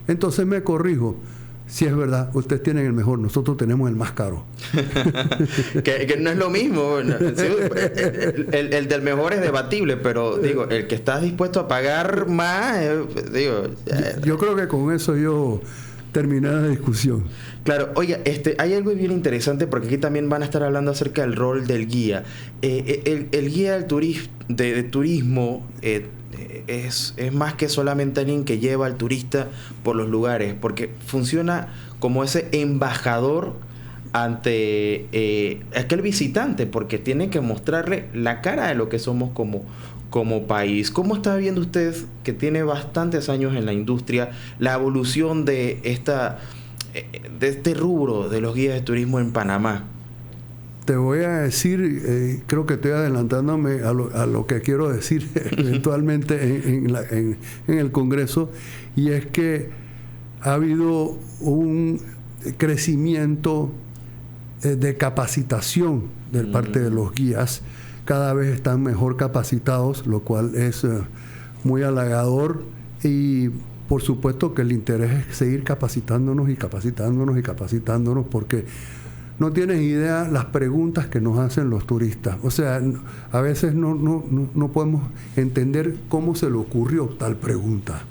Entonces me corrijo. Si es verdad, ustedes tienen el mejor, nosotros tenemos el más caro. que no es lo mismo. El del mejor es debatible, pero digo, el que está dispuesto a pagar más, yo creo que con eso yo terminar la discusión. Claro, oiga, hay algo bien interesante porque aquí también van a estar hablando acerca del rol del guía. El guía de turismo es más que solamente alguien que lleva al turista por los lugares, porque funciona como ese embajador ante aquel visitante, porque tiene que mostrarle la cara de lo que somos como país. ¿Cómo está viendo usted, que tiene bastantes años en la industria, la evolución de este rubro de los guías de turismo en Panamá? Te voy a decir, creo que estoy adelantándome a lo que quiero decir eventualmente en el Congreso, y es que ha habido un crecimiento de capacitación de parte de los guías. Cada vez están mejor capacitados, lo cual es muy halagador, y por supuesto que el interés es seguir capacitándonos y capacitándonos y capacitándonos, porque no tienes idea las preguntas que nos hacen los turistas. O sea, a veces no podemos entender cómo se le ocurrió tal pregunta,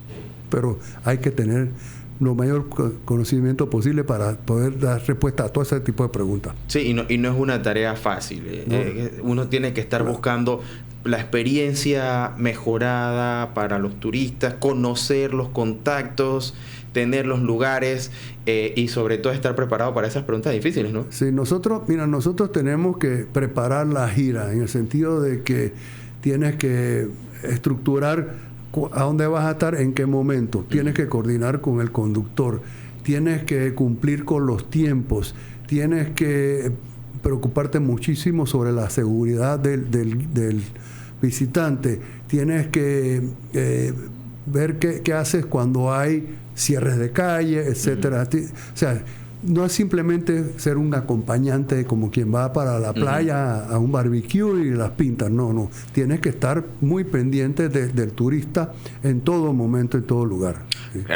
pero hay que tener lo mayor conocimiento posible para poder dar respuesta a todo ese tipo de preguntas. Sí, y no es una tarea fácil. Uno tiene que estar buscando la experiencia mejorada para los turistas, conocer los contactos, tener los lugares y sobre todo estar preparado para esas preguntas difíciles, ¿no? Sí, nosotros tenemos que preparar la gira en el sentido de que tienes que estructurar a dónde vas a estar, en qué momento. Tienes que coordinar con el conductor, tienes que cumplir con los tiempos, tienes que preocuparte muchísimo sobre la seguridad del visitante, tienes que ver qué haces cuando hay cierres de calle, etcétera. O sea, no es simplemente ser un acompañante como quien va para la playa a un barbecue y las pintas. No. Tienes que estar muy pendiente del turista en todo momento, en todo lugar.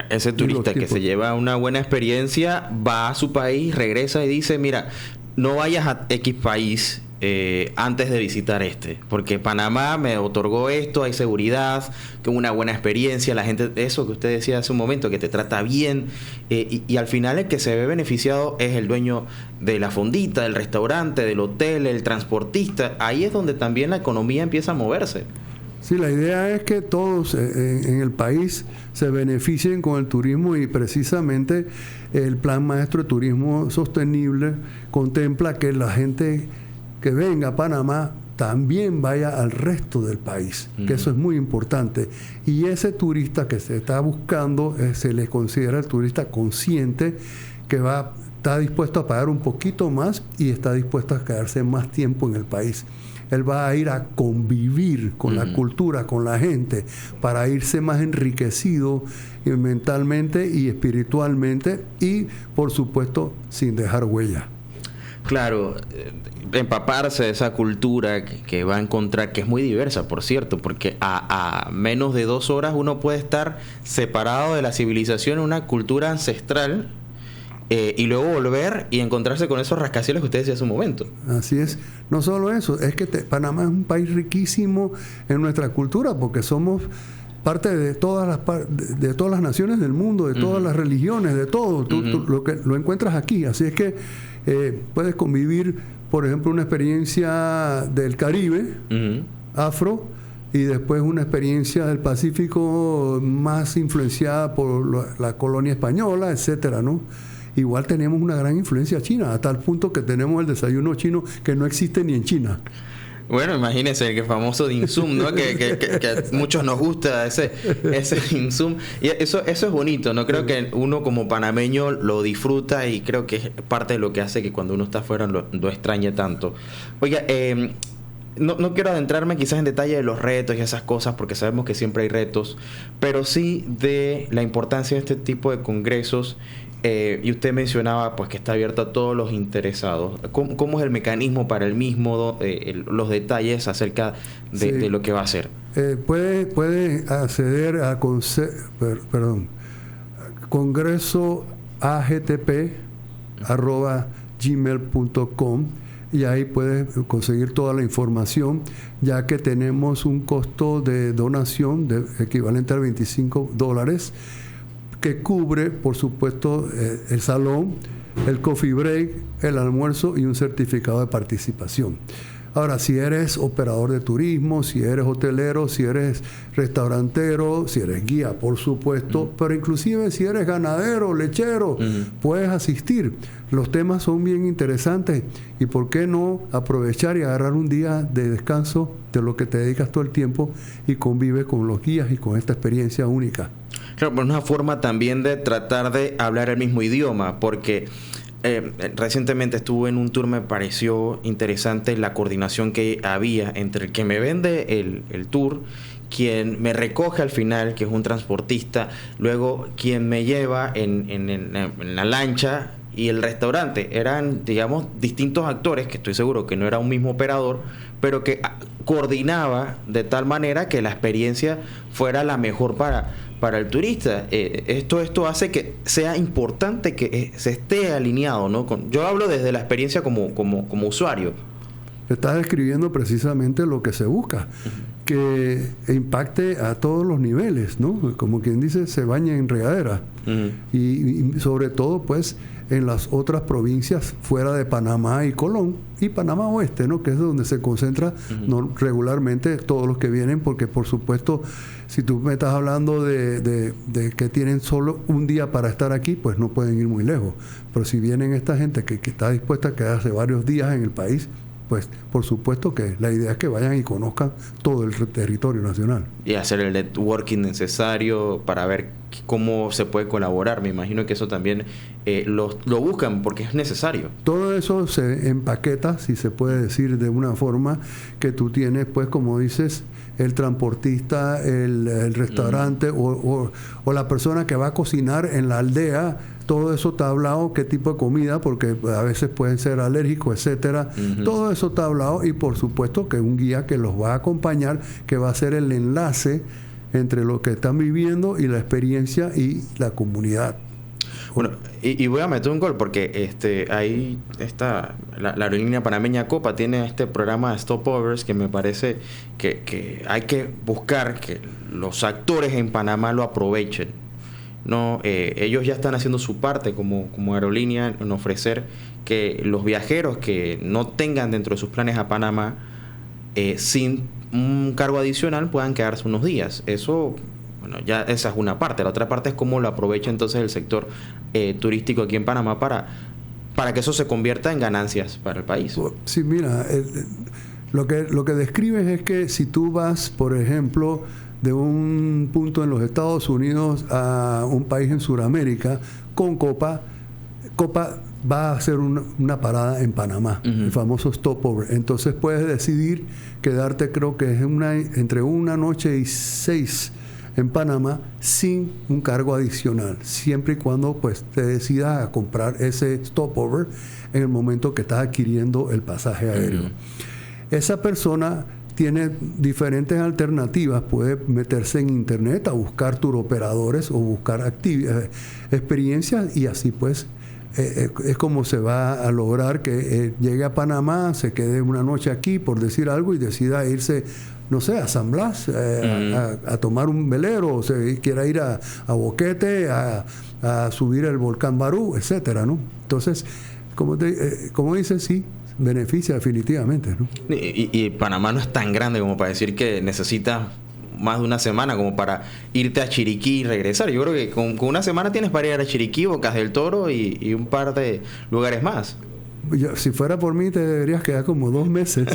Ese turista que se lleva una buena experiencia, va a su país, regresa y dice, mira, no vayas a X país antes de visitar porque Panamá me otorgó esto, hay seguridad, que una buena experiencia, la gente, eso que usted decía hace un momento, que te trata bien, y al final el que se ve beneficiado es el dueño de la fondita, del restaurante, del hotel, el transportista. Ahí es donde también la economía empieza a moverse. Sí, la idea es que todos en el país se beneficien con el turismo, y precisamente el Plan Maestro de Turismo Sostenible contempla que la gente que venga a Panamá también vaya al resto del país, que eso es muy importante. Y ese turista que se está buscando, se le considera el turista consciente, que está dispuesto a pagar un poquito más y está dispuesto a quedarse más tiempo en el país. Él va a ir a convivir con la cultura, con la gente, para irse más enriquecido mentalmente y espiritualmente, y por supuesto sin dejar huella. Claro, empaparse de esa cultura que va a encontrar, que es muy diversa, por cierto, porque a menos de 2 horas uno puede estar separado de la civilización, una cultura ancestral, y luego volver y encontrarse con esos rascacielos que usted decía hace un momento. Así es. No solo eso, es que Panamá es un país riquísimo en nuestra cultura, porque somos parte de todas las naciones del mundo, de todas las religiones, de todo. Tú lo encuentras aquí. Así es que puedes convivir, por ejemplo, una experiencia del Caribe, afro, y después una experiencia del Pacífico más influenciada por la colonia española, etcétera, ¿no? Igual tenemos una gran influencia china, a tal punto que tenemos el desayuno chino que no existe ni en China. Bueno, imagínense el famoso dim sum, ¿no? que a muchos nos gusta ese dim sum. Y eso es bonito, ¿no? Creo que uno como panameño lo disfruta, y creo que es parte de lo que hace que cuando uno está afuera lo extrañe tanto. Oiga, no quiero adentrarme quizás en detalle de los retos y esas cosas, porque sabemos que siempre hay retos, pero sí de la importancia de este tipo de congresos. Y usted mencionaba pues que está abierto a todos los interesados. ¿Cómo es el mecanismo para el mismo, los detalles acerca de lo que va a hacer? Puede acceder a congresoagtp@gmail.com, y ahí puedes conseguir toda la información, ya que tenemos un costo de donación equivalente a $25, que cubre, por supuesto, el salón, el coffee break, el almuerzo y un certificado de participación. Ahora, si eres operador de turismo, si eres hotelero, si eres restaurantero, si eres guía, por supuesto, pero inclusive si eres ganadero, lechero, puedes asistir. Los temas son bien interesantes y por qué no aprovechar y agarrar un día de descanso de lo que te dedicas todo el tiempo y convives con los guías y con esta experiencia única. Claro, pero es una forma también de tratar de hablar el mismo idioma, porque recientemente estuve en un tour, me pareció interesante la coordinación que había entre el que me vende el tour, quien me recoge al final, que es un transportista, luego quien me lleva en la lancha y el restaurante. Eran, digamos, distintos actores, que estoy seguro que no era un mismo operador, pero que coordinaba de tal manera que la experiencia fuera la mejor para el turista. Esto hace que sea importante que se esté alineado, ¿no? Yo hablo desde la experiencia como usuario. Estás describiendo precisamente lo que se busca, que impacte a todos los niveles, ¿no? Como quien dice, se baña en regadera. Y sobre todo, pues, en las otras provincias fuera de Panamá y Colón, y Panamá Oeste, ¿no? Que es donde se concentra regularmente todos los que vienen, porque por supuesto, si tú me estás hablando de que tienen solo un día para estar aquí, pues no pueden ir muy lejos. Pero si vienen esta gente que está dispuesta a quedarse varios días en el país, pues por supuesto que la idea es que vayan y conozcan todo el territorio nacional. Y hacer el networking necesario para ver cómo se puede colaborar. Me imagino que eso también lo buscan porque es necesario. Todo eso se empaqueta, si se puede decir de una forma, que tú tienes, pues como dices, el transportista, el restaurante o la persona que va a cocinar en la aldea. Todo eso está hablado, qué tipo de comida, porque a veces pueden ser alérgicos, etcétera. Todo eso está hablado y por supuesto que un guía que los va a acompañar, que va a ser el enlace entre lo que están viviendo y la experiencia y la comunidad. Bueno, y voy a meter un gol porque ahí está la aerolínea panameña Copa tiene este programa de stopovers que me parece que hay que buscar que los actores en Panamá lo aprovechen. No, ellos ya están haciendo su parte como aerolínea en ofrecer que los viajeros que no tengan dentro de sus planes a Panamá sin un cargo adicional puedan quedarse unos días. Eso, bueno, ya esa es una parte. La otra parte es cómo lo aprovecha entonces el sector turístico aquí en Panamá para que eso se convierta en ganancias para el país. Sí, mira, lo que describes es que si tú vas, por ejemplo, de un punto en los Estados Unidos a un país en Sudamérica, con Copa va a hacer una parada en Panamá, el famoso stopover. Entonces puedes decidir quedarte, creo que es entre una noche y 6 en Panamá, sin un cargo adicional, siempre y cuando pues te decidas a comprar ese stopover en el momento que estás adquiriendo el pasaje aéreo. Esa persona tiene diferentes alternativas, puede meterse en internet a buscar turoperadores o buscar experiencias y así pues es como se va a lograr que llegue a Panamá, se quede una noche aquí por decir algo y decida irse, no sé, a San Blas a tomar un velero, o se quiera ir a Boquete a subir el volcán Barú, etcétera, ¿no? Entonces, como dices, sí, beneficia definitivamente, ¿no? Y Panamá no es tan grande como para decir que necesitas más de una semana como para irte a Chiriquí y regresar. Yo creo que con una semana tienes para ir a Chiriquí, Bocas del Toro y un par de lugares más. Si fuera por mí te deberías quedar como 2 meses.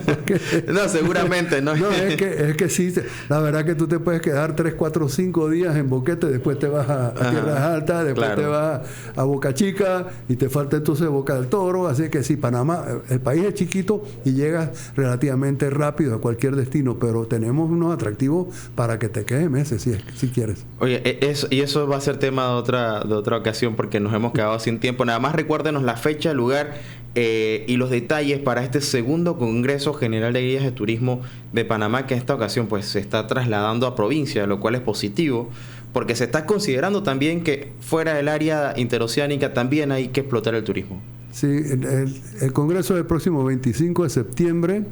No, seguramente no. No, es que sí, la verdad que tú te puedes quedar 3, 4, 5 días en Boquete, después te vas a Tierras Altas, después te vas a Boca Chica y te falta entonces Boca del Toro. Así que sí, Panamá, el país es chiquito y llegas relativamente rápido a cualquier destino, pero tenemos unos atractivos para que te quedes meses si quieres. Oye, eso va a ser tema de otra ocasión porque nos hemos quedado sin tiempo. Nada más recuérdenos la fecha, el lugar y los detalles para este segundo Congreso General de Guías de Turismo de Panamá, que en esta ocasión pues se está trasladando a provincia, lo cual es positivo porque se está considerando también que fuera del área interoceánica también hay que explotar el turismo. Sí, el Congreso del próximo 25 de septiembre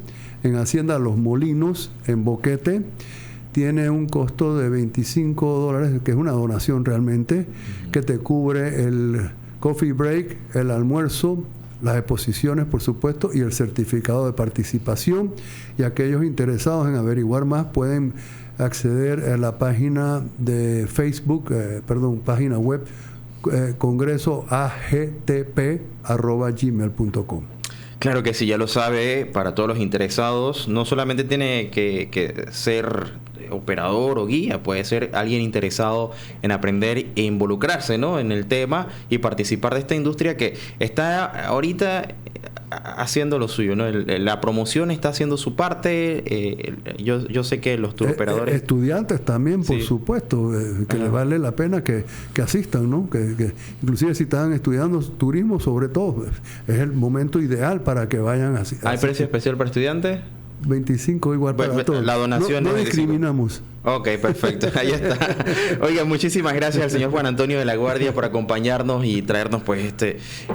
en Hacienda Los Molinos, en Boquete. tiene un costo de $25, que es una donación realmente, que te cubre el coffee break, el almuerzo, las exposiciones, por supuesto, y el certificado de participación. Y aquellos interesados en averiguar más pueden acceder a la página de Facebook, página web, congresoagtp@gmail.com. Claro que sí, ya lo sabe, para todos los interesados, no solamente tiene que ser operador o guía, puede ser alguien interesado en aprender e involucrarse, ¿no?, en el tema y participar de esta industria que está ahorita haciendo lo suyo, ¿no? La promoción está haciendo su parte. Yo sé que los turoperadores... estudiantes también, por supuesto, que les vale la pena que asistan, ¿no? Que inclusive si están estudiando turismo, sobre todo, es el momento ideal para que vayan así. ¿Hay precio especial para estudiantes? 25 igual para todos. La donación no discriminamos. Ok, perfecto. Ahí está. Oiga, muchísimas gracias al señor Juan Antonio de la Guardia por acompañarnos y traernos pues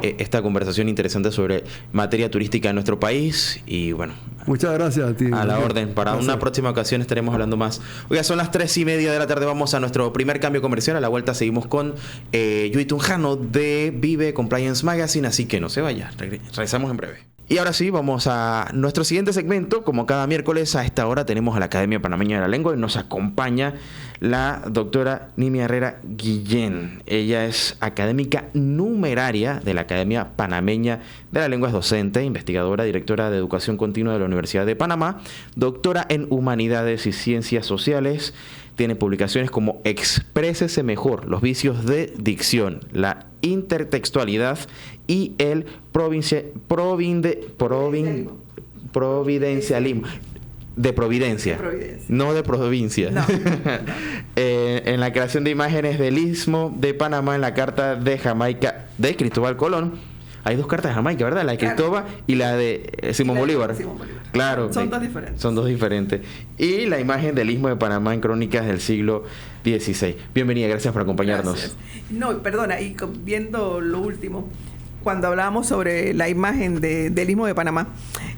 esta conversación interesante sobre materia turística en nuestro país. Y bueno, muchas gracias a ti. A la orden. Para una próxima ocasión estaremos hablando más. Oiga, son las 3:30 de la tarde. Vamos a nuestro primer cambio comercial. A la vuelta seguimos con Yui Tunjano de Vive Compliance Magazine. Así que no se vaya. Regresamos en breve. Y ahora sí, vamos a nuestro siguiente segmento. Como cada miércoles a esta hora tenemos a la Academia Panameña de la Lengua y nos acompaña la doctora Nimia Herrera Guillén. Ella es académica numeraria de la Academia Panameña de la Lengua, es docente, investigadora, directora de Educación Continua de la Universidad de Panamá, doctora en Humanidades y Ciencias Sociales. Tiene publicaciones como Exprésese Mejor, los vicios de dicción, la intertextualidad y el providencialismo. De Providencia, no de provincia. No. En la creación de imágenes del Istmo de Panamá, en la Carta de Jamaica de Cristóbal Colón. Hay dos cartas de Jamaica, ¿verdad? La de Cristóbal y la de Simón Bolívar. Claro. Son dos diferentes. Son dos diferentes. Y la imagen del Istmo de Panamá en crónicas del siglo XVI. Bienvenida, gracias por acompañarnos. Gracias. No, perdona, y viendo lo último, cuando hablábamos sobre la imagen del Istmo de Panamá,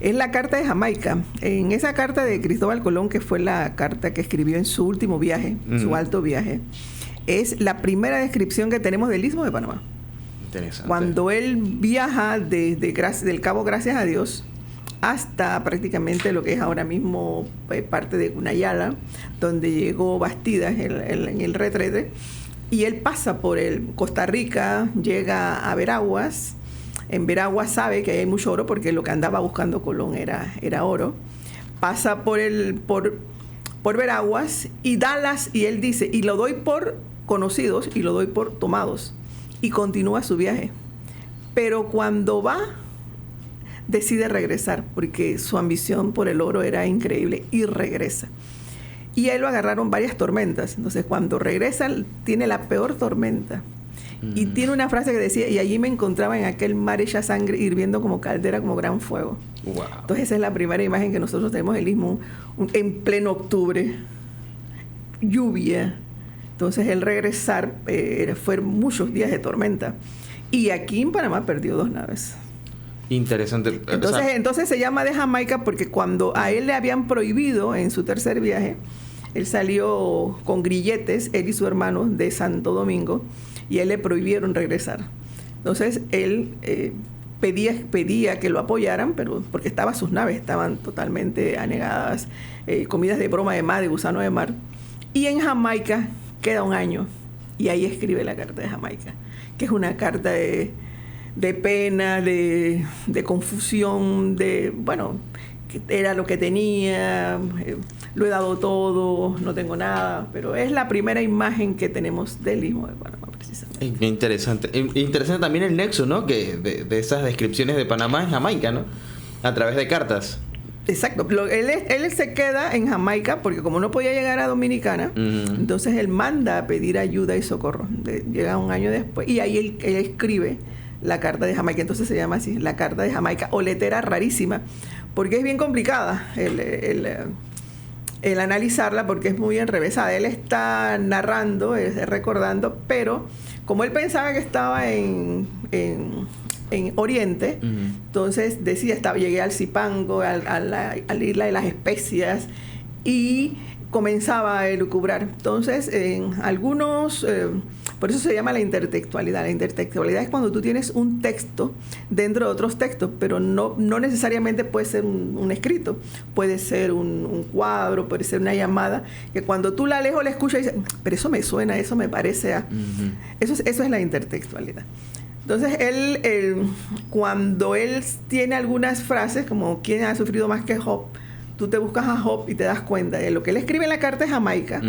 es la Carta de Jamaica. En esa carta de Cristóbal Colón, que fue la carta que escribió en su último viaje, su alto viaje, es la primera descripción que tenemos del Istmo de Panamá. Cuando él viaja del Cabo Gracias a Dios hasta prácticamente lo que es ahora mismo parte de Cunayala, donde llegó Bastidas en el retrete, y él pasa por Costa Rica, llega a Veraguas. En Veraguas sabe que hay mucho oro porque lo que andaba buscando Colón era oro. Pasa por Veraguas y Dallas, y él dice, y lo doy por conocidos y lo doy por tomados. Y continúa su viaje. Pero cuando va, decide regresar, porque su ambición por el oro era increíble, y regresa. Y a él lo agarraron varias tormentas. Entonces, cuando regresa, tiene la peor tormenta. Y tiene una frase que decía, y allí me encontraba en aquel mar hecha sangre, hirviendo como caldera, como gran fuego. Wow. Entonces, esa es la primera imagen que nosotros tenemos del Istmo, en pleno octubre, lluvia. Entonces, el regresar fueron muchos días de tormenta. Y aquí en Panamá perdió 2 naves. Interesante. Entonces se llama de Jamaica porque cuando a él le habían prohibido en su tercer viaje, él salió con grilletes, él y su hermano, de Santo Domingo, y a él le prohibieron regresar. Entonces, él pedía que lo apoyaran, pero porque sus naves estaban totalmente anegadas, comidas de broma de mar, de gusano de mar. Y en Jamaica queda 1 año, y ahí escribe la Carta de Jamaica, que es una carta de pena, de confusión, que era lo que tenía, lo he dado todo, no tengo nada, pero es la primera imagen que tenemos del Istmo de Panamá, precisamente. Interesante. Interesante también el nexo, ¿no?, que de esas descripciones de Panamá en Jamaica, ¿no?, a través de cartas. Exacto. Él se queda en Jamaica porque como no podía llegar a Dominicana, entonces él manda a pedir ayuda y socorro. Llega 1 año después y ahí él escribe la Carta de Jamaica. Entonces se llama así, la Carta de Jamaica, o letera rarísima, porque es bien complicada el analizarla, porque es muy enrevesada. Él está narrando, recordando, pero como él pensaba que estaba en Oriente, entonces decía, llegué al Zipango, a la isla de las especias, y comenzaba a elucubrar. Entonces, en algunos, por eso se llama la intertextualidad. La intertextualidad es cuando tú tienes un texto dentro de otros textos, pero no necesariamente puede ser un escrito, puede ser un cuadro, puede ser una llamada, que cuando tú la lees o la escuchas, dices, pero eso me suena, eso me parece a... Eso es la intertextualidad. Entonces, cuando él tiene algunas frases, como ¿quién ha sufrido más que Job?, tú te buscas a Job y te das cuenta de lo que él escribe en la carta de Jamaica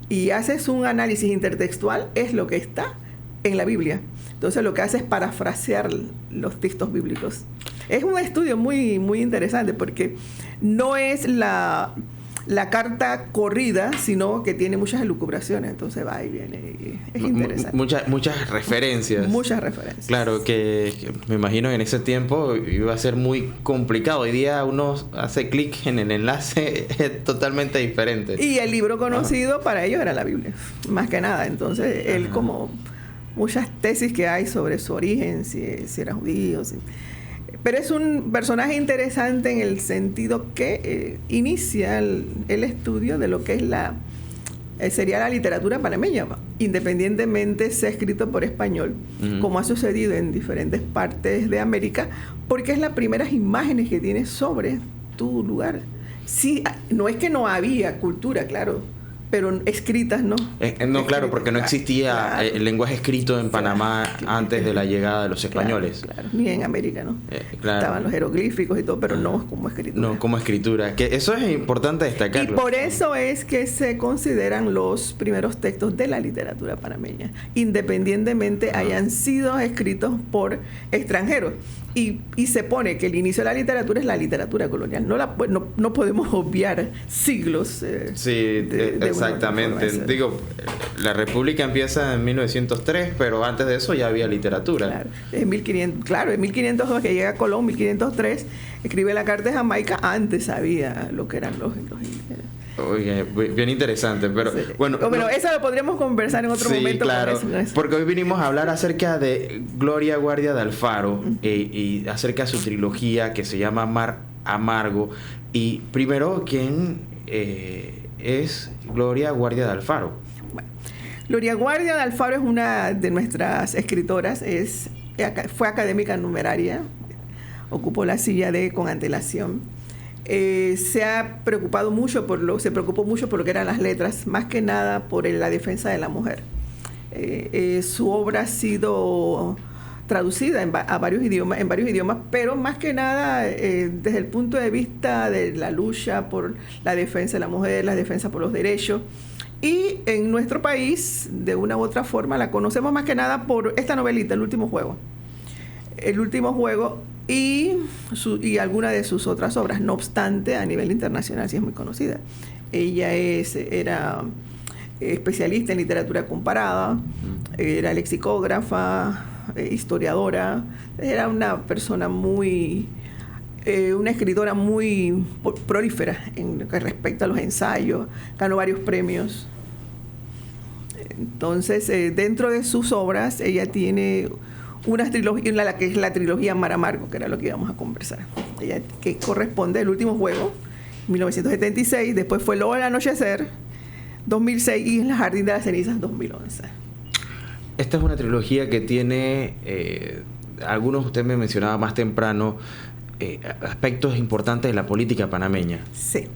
y haces un análisis intertextual, es lo que está en la Biblia. Entonces lo que hace es parafrasear los textos bíblicos. Es un estudio muy, muy interesante porque no es la carta corrida, sino que tiene muchas elucubraciones. Entonces va y viene. Y es interesante. Muchas referencias. Muchas referencias. Claro, que me imagino que en ese tiempo iba a ser muy complicado. Hoy día uno hace clic en el enlace, es totalmente diferente. Y el libro conocido para ellos era la Biblia, más que nada. Entonces, él como muchas tesis que hay sobre su origen, si era judío, pero es un personaje interesante en el sentido que inicia el estudio de lo que es sería la literatura panameña, independientemente sea escrito por español, como ha sucedido en diferentes partes de América, porque es las primeras imágenes que tienes sobre tu lugar. Sí, no es que no había cultura, claro, pero escritas, ¿no? No, claro, porque no existía el lenguaje escrito en Panamá antes de la llegada de los españoles. Claro, ni en América, ¿no? Claro. Estaban los jeroglíficos y todo, pero no como escritura. No como escritura, que eso es importante destacarlo. Y por eso es que se consideran los primeros textos de la literatura panameña, independientemente hayan sido escritos por extranjeros. Y se pone que el inicio de la literatura es la literatura colonial. No podemos obviar siglos. Exactamente. Digo, la República empieza en 1903, pero antes de eso ya había literatura. Claro, en 1502 que llega Colón, 1503, escribe la Carta de Jamaica, antes había lo que eran los indígenas. Oye, bien interesante, pero sí. Bueno, eso lo podríamos conversar en otro momento. Claro, con eso. Porque hoy vinimos a hablar acerca de Gloria Guardia de Alfaro y acerca de su trilogía que se llama Mar Amargo. Y primero, ¿quién es Gloria Guardia de Alfaro? Bueno, Gloria Guardia de Alfaro es una de nuestras escritoras, fue académica numeraria, ocupó la silla con antelación. Se preocupó mucho por lo que eran las letras, más que nada por la defensa de la mujer. Su obra ha sido traducida en varios idiomas, pero más que nada desde el punto de vista de la lucha por la defensa de la mujer, la defensa por los derechos. Y en nuestro país, de una u otra forma, la conocemos más que nada por esta novelita, El Último Juego. El Último Juego y alguna de sus otras obras. No obstante, a nivel internacional sí es muy conocida. Ella era especialista en literatura comparada, era lexicógrafa, historiadora, era una persona una escritora muy prolífera en lo que respecta a los ensayos, ganó varios premios. Entonces, dentro de sus obras, ella tiene una trilogía, que es la trilogía Mar Amargo, que era lo que íbamos a conversar. Ella, que corresponde al Último Juego, 1976, después fue Lobo del Anochecer, 2006, y El Jardín de las Cenizas, 2011. Esta es una trilogía que tiene, algunos usted me mencionaba más temprano, aspectos importantes de la política panameña. Sí.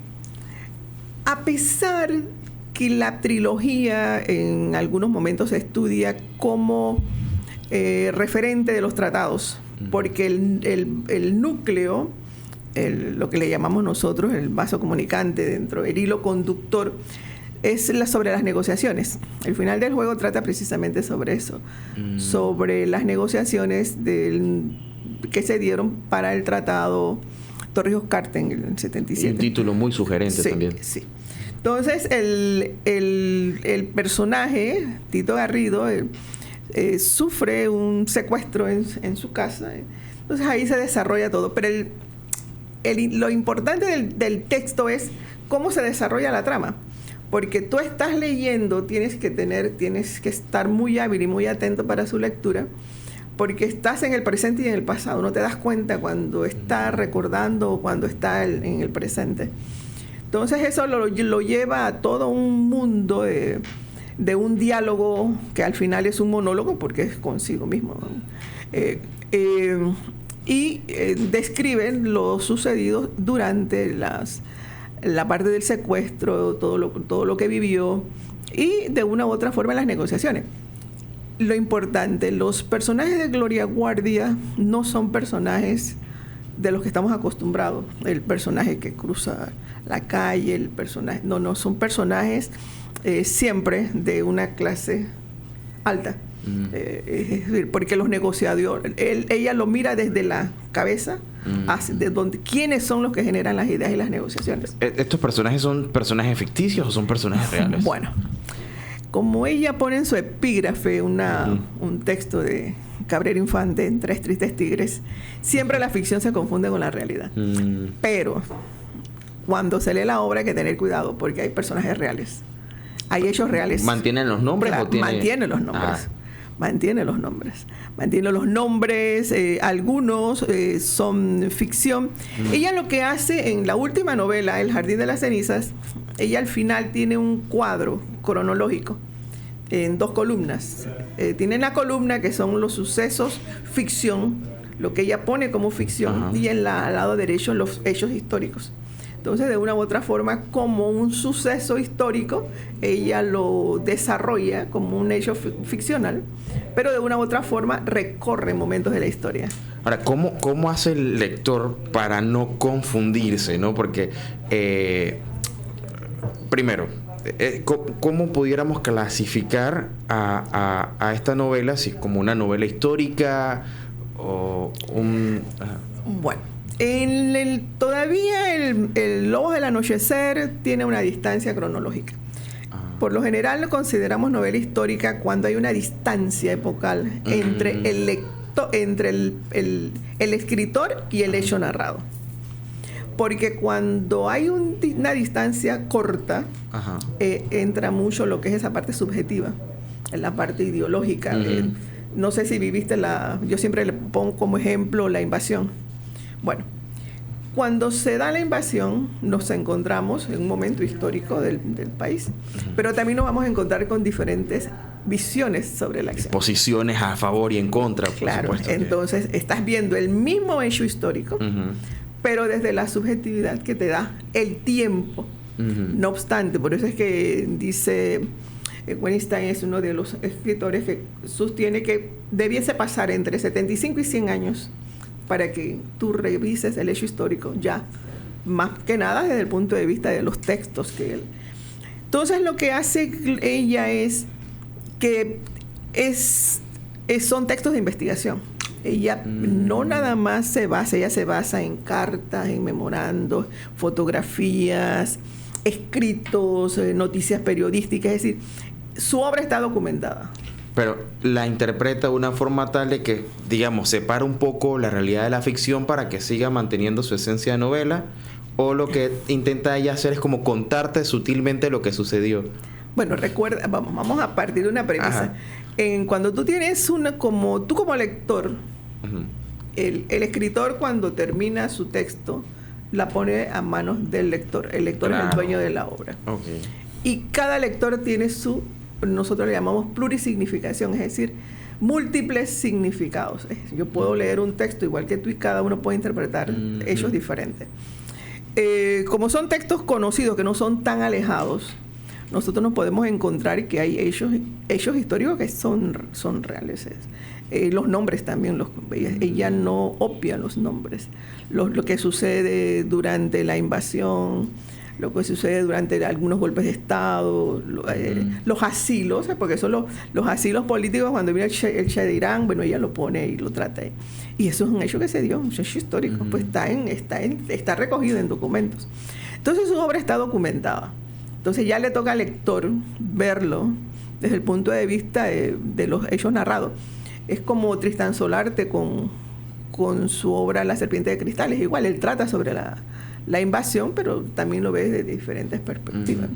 A pesar que la trilogía en algunos momentos se estudia como referente de los tratados, porque el núcleo, lo que le llamamos nosotros el vaso comunicante dentro, el hilo conductor, es sobre las negociaciones. El final del juego trata precisamente sobre eso, sobre las negociaciones que se dieron para el tratado Torrijos-Carta en el 77. Un título muy sugerente también. Sí. Entonces, el personaje, Tito Garrido, sufre un secuestro en su casa. Entonces ahí se desarrolla todo. Pero lo importante del texto es cómo se desarrolla la trama. Porque tú estás leyendo, tienes que estar muy hábil y muy atento para su lectura, porque estás en el presente y en el pasado. No te das cuenta cuando está recordando o cuando está en el presente. Entonces eso lo lleva a todo un mundo de un diálogo que al final es un monólogo porque es consigo mismo, ¿no? Y describen lo sucedido durante la parte del secuestro, todo lo que vivió y de una u otra forma las negociaciones. Lo importante, los personajes de Gloria Guardia no son personajes de los que estamos acostumbrados. El personaje que cruza la calle, el personaje... No, son personajes siempre de una clase alta. Es decir, porque los negociadores... ella lo mira desde la cabeza, de donde, quiénes son los que generan las ideas y las negociaciones. ¿Estos personajes son personajes ficticios o son personajes reales? Bueno, como ella pone en su epígrafe un texto de Cabrera Infante en Tres Tristes Tigres, siempre la ficción se confunde con la realidad. Pero cuando se lee la obra hay que tener cuidado porque hay personajes reales. Hay hechos reales. ¿Mantienen los nombres? Claro, mantienen los nombres. Mantiene los nombres. Mantiene los nombres, algunos son ficción. Ella lo que hace en la última novela, El Jardín de las Cenizas, ella al final tiene un cuadro cronológico en 2 columnas. Tiene una columna que son los sucesos ficción, lo que ella pone como ficción, y al lado derecho los hechos históricos. Entonces, de una u otra forma, como un suceso histórico, ella lo desarrolla como un hecho ficcional, pero de una u otra forma recorre momentos de la historia. Ahora, ¿cómo hace el lector para no confundirse, ¿no? Porque, primero, ¿cómo pudiéramos clasificar a esta novela, si es como una novela histórica o un... Bueno. Todavía el Lobos del Anochecer tiene una distancia cronológica. Por lo general lo consideramos novela histórica cuando hay una distancia epocal entre el escritor y el hecho narrado. Porque cuando hay una distancia corta, entra mucho lo que es esa parte subjetiva, la parte ideológica. No sé si viviste yo siempre le pongo como ejemplo la invasión. Bueno, cuando se da la invasión, nos encontramos en un momento histórico del país, pero también nos vamos a encontrar con diferentes visiones sobre la acción. Posiciones a favor y en contra, por claro, supuesto. Entonces estás viendo el mismo hecho histórico, pero desde la subjetividad que te da el tiempo. No obstante, por eso es que dice... Weinstein es uno de los escritores que sostiene que debiese pasar entre 75 y 100 años para que tú revises el hecho histórico ya, más que nada desde el punto de vista de los textos que él... Entonces lo que hace ella es que son textos de investigación. Ella no nada más se basa en cartas, en memorandos, fotografías, escritos, noticias periodísticas, es decir, su obra está documentada. Pero la interpreta de una forma tal de que, digamos, separa un poco la realidad de la ficción para que siga manteniendo su esencia de novela, o lo que intenta ella hacer es como contarte sutilmente lo que sucedió. Bueno, recuerda, vamos a partir de una premisa. Cuando tú tienes tú como lector, el escritor cuando termina su texto, la pone a manos del lector. El lector es el dueño de la obra. Y cada lector tiene nosotros le llamamos plurisignificación, es decir, múltiples significados. Yo puedo leer un texto igual que tú y cada uno puede interpretar hechos diferentes. Como son textos conocidos que no son tan alejados, nosotros nos podemos encontrar que hay hechos históricos que son reales. Los nombres también, ella no obvia los nombres. Lo que sucede durante la invasión, lo que sucede durante algunos golpes de Estado, los asilos, porque son los asilos políticos cuando viene el Shah de Irán, bueno, ella lo pone y lo trata. Y eso es un hecho que se dio, un hecho histórico, pues está recogido en documentos. Entonces su obra está documentada. Entonces ya le toca al lector verlo desde el punto de vista de los hechos narrados. Es como Tristán Solarte con su obra La serpiente de cristal. Es igual, él trata sobre la invasión, pero también lo ves desde diferentes perspectivas.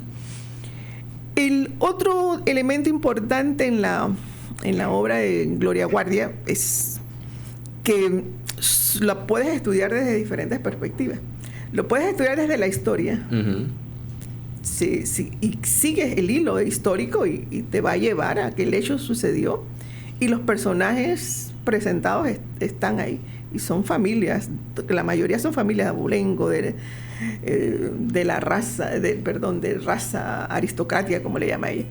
El otro elemento importante en la obra de Gloria Guardia es que la puedes estudiar desde diferentes perspectivas. Lo puedes estudiar desde la historia, y sigues el hilo histórico y te va a llevar a que el hecho sucedió y los personajes presentados están ahí y son familias, la mayoría son familias de Abolengo, de la raza, de raza aristocrática, como le llama ella.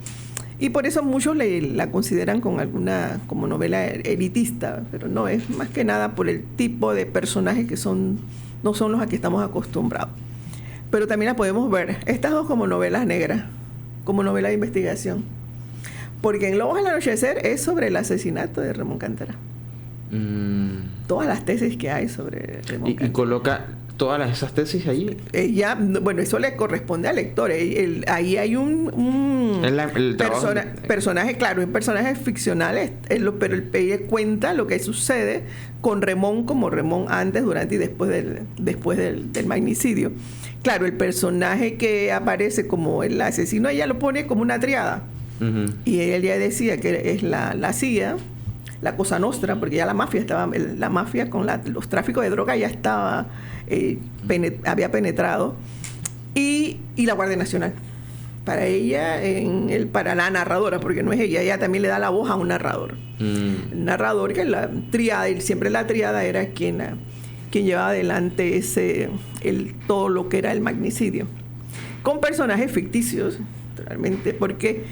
Y por eso muchos la consideran como novela elitista, pero no, es más que nada por el tipo de personajes que no son los a que estamos acostumbrados. Pero también la podemos ver, estas dos como novelas negras, como novela de investigación. Porque en Lobos al Anochecer es sobre el asesinato de Ramón Cantera. Todas las tesis que hay sobre Ramón Cantera. ¿Y coloca todas esas tesis allí? Bueno, eso le corresponde al lector. Ahí hay un personaje, claro, un personaje ficcional, pero ella cuenta lo que sucede con Ramón, como Ramón antes, durante y después del magnicidio. Claro, el personaje que aparece como el asesino, ella lo pone como una triada. Uh-huh. Y ella ya decía que es la CIA, la Cosa Nostra, porque ya la mafia con los tráficos de droga ya estaba, había penetrado, y la Guardia Nacional. Para ella, para la narradora, porque no es ella también le da la voz a un narrador. El narrador, que es la triada, y siempre la triada era quien llevaba adelante todo lo que era el magnicidio. Con personajes ficticios, realmente, porque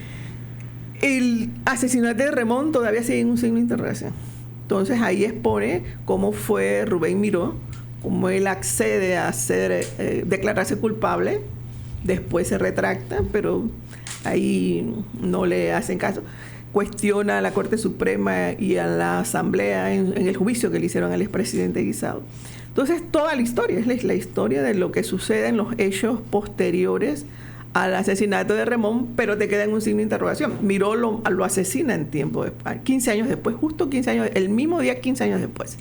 el asesinato de Ramón todavía sigue en un signo de interrogación. Entonces ahí expone cómo fue Rubén Miró, cómo él accede a declararse culpable, después se retracta, pero ahí no le hacen caso. Cuestiona a la Corte Suprema y a la Asamblea en el juicio que le hicieron al expresidente Guisado. Entonces toda la historia es la historia de lo que sucede en los hechos posteriores al asesinato de Ramón, pero te queda en un signo de interrogación. Miró lo asesina en tiempo, 15 años después, justo 15 años, el mismo día 15 años después.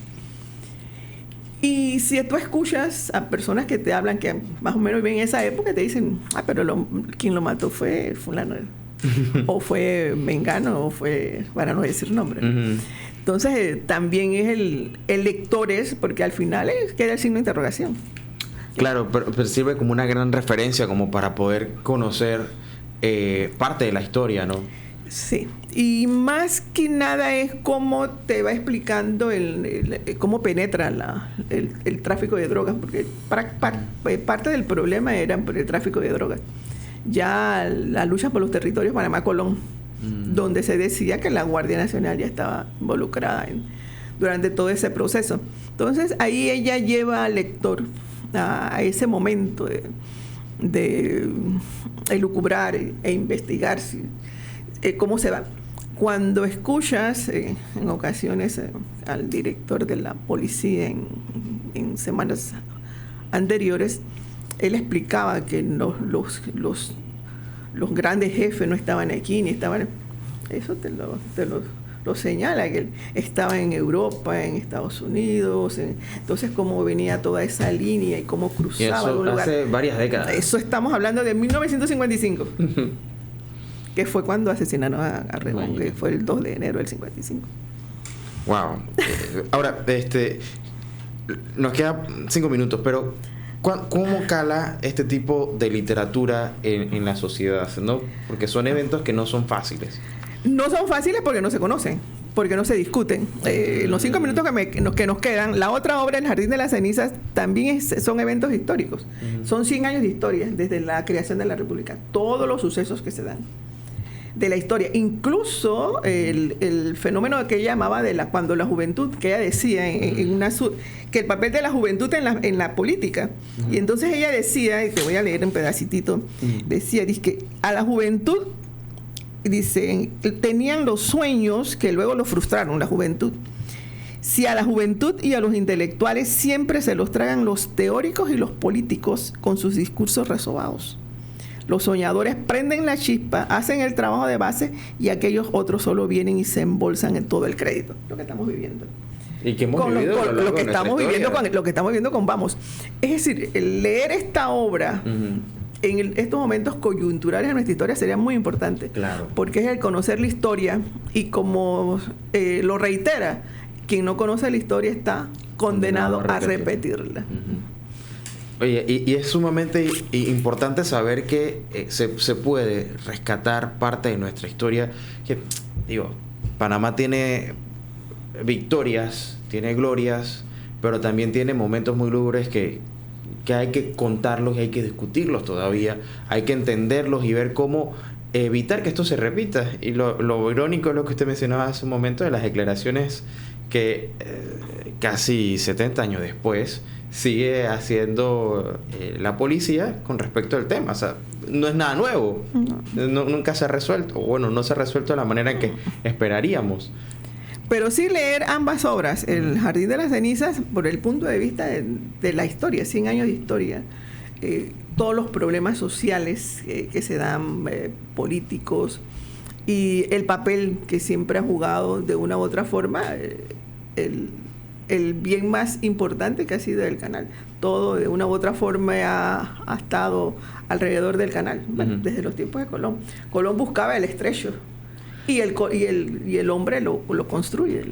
Y si tú escuchas a personas que te hablan que más o menos viven en esa época, te dicen, pero quien lo mató fue fulano, o fue mengano, o fue, para no decir nombre. Uh-huh. Entonces, también es el lector porque al final queda el signo de interrogación. Claro, pero sirve como una gran referencia como para poder conocer parte de la historia, ¿no? Sí, y más que nada es cómo te va explicando cómo penetra el tráfico de drogas, porque parte del problema era por el tráfico de drogas. Ya la lucha por los territorios Panamá-Colón, donde se decía que la Guardia Nacional ya estaba involucrada durante todo ese proceso. Entonces ahí ella lleva al lector a ese momento de elucubrar e investigar cómo se va. Cuando escuchas en ocasiones al director de la policía en semanas anteriores, él explicaba que los grandes jefes no estaban aquí, ni estaban... Eso te lo señala, que él estaba en Europa, en Estados Unidos, entonces cómo venía toda esa línea y cómo cruzaba de un lugar. Hace varias décadas. Eso estamos hablando de 1955, que fue cuando asesinaron a Ramón, que fue el 2 de enero del 55. Wow. Ahora, nos quedan 5 minutos, pero ¿cómo cala este tipo de literatura en la sociedad, ¿no? Porque son eventos que no son fáciles. No son fáciles porque no se conocen, porque no se discuten. Los 5 minutos que nos quedan, la otra obra, El Jardín de las Cenizas, también son eventos históricos. Uh-huh. Son 100 años de historia desde la creación de la República. Todos los sucesos que se dan de la historia. Incluso el fenómeno que ella llamaba cuando la juventud, que ella decía que el papel de la juventud en la política. Uh-huh. Y entonces ella decía, y te voy a leer un pedacitito, decía, dice que a la juventud, dice, tenían los sueños que luego los frustraron, la juventud. Si a la juventud y a los intelectuales siempre se los tragan los teóricos y los políticos con sus discursos resobados. Los soñadores prenden la chispa, hacen el trabajo de base y aquellos otros solo vienen y se embolsan en todo el crédito. Lo que estamos viviendo. Y que hemos vivido lo que estamos viviendo con Vamos. Es decir, leer esta obra... Uh-huh. En estos momentos coyunturales de nuestra historia sería muy importante. Claro. Porque es el conocer la historia y como lo reitera, quien no conoce la historia está condenado a repetirla. Uh-huh. Oye, y es sumamente importante saber que se puede rescatar parte de nuestra historia. Que, digo, Panamá tiene victorias, tiene glorias, pero también tiene momentos muy lúgubres que hay que contarlos y hay que discutirlos todavía. Hay que entenderlos y ver cómo evitar que esto se repita. Y lo irónico es lo que usted mencionaba hace un momento de las declaraciones que casi 70 años después sigue haciendo la policía con respecto al tema. O sea, no es nada nuevo. Nunca se ha resuelto. Bueno, no se ha resuelto de la manera en que esperaríamos. Pero sí leer ambas obras, El Jardín de las Cenizas, por el punto de vista de la historia, 100 años de historia, todos los problemas sociales que se dan, políticos, y el papel que siempre ha jugado de una u otra forma el bien más importante que ha sido el canal. Todo de una u otra forma ha estado alrededor del canal, bueno, desde los tiempos de Colón. Colón buscaba el estrecho y el hombre lo construye.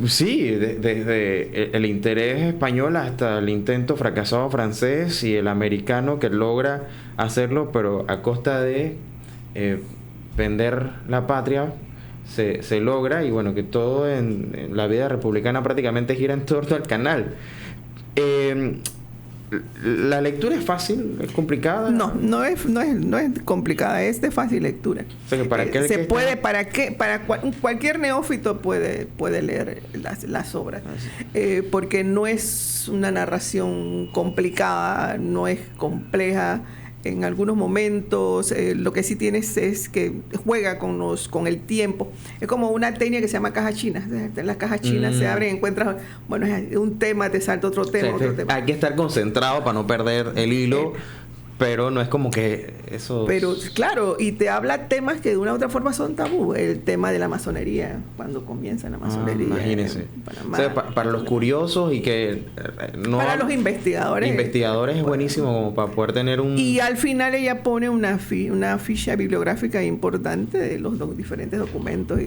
Sí, desde el interés español hasta el intento fracasado francés y el americano que logra hacerlo, pero a costa de vender la patria, se logra, y bueno, que todo en la vida republicana prácticamente gira en torno al canal. ¿La lectura es fácil? ¿Es complicada? No es complicada, es de fácil lectura. O sea, que para cualquier neófito puede leer las obras, porque no es una narración complicada, no es compleja. En algunos momentos lo que sí tienes es que juega con el tiempo. Es como una técnica que se llama caja china. Las cajas chinas se abren, encuentras, bueno, es un tema, te salta otro tema, otro tema. Hay que estar concentrado para no perder el hilo, pero no es como que eso... Pero claro, y te habla temas que de una u otra forma son tabú. El tema de la masonería, cuando comienza la masonería. Imagínese. O sea, para los curiosos y que no... Para los investigadores. Investigadores es buenísimo como para poder tener un... Y al final ella pone una ficha bibliográfica importante de los diferentes documentos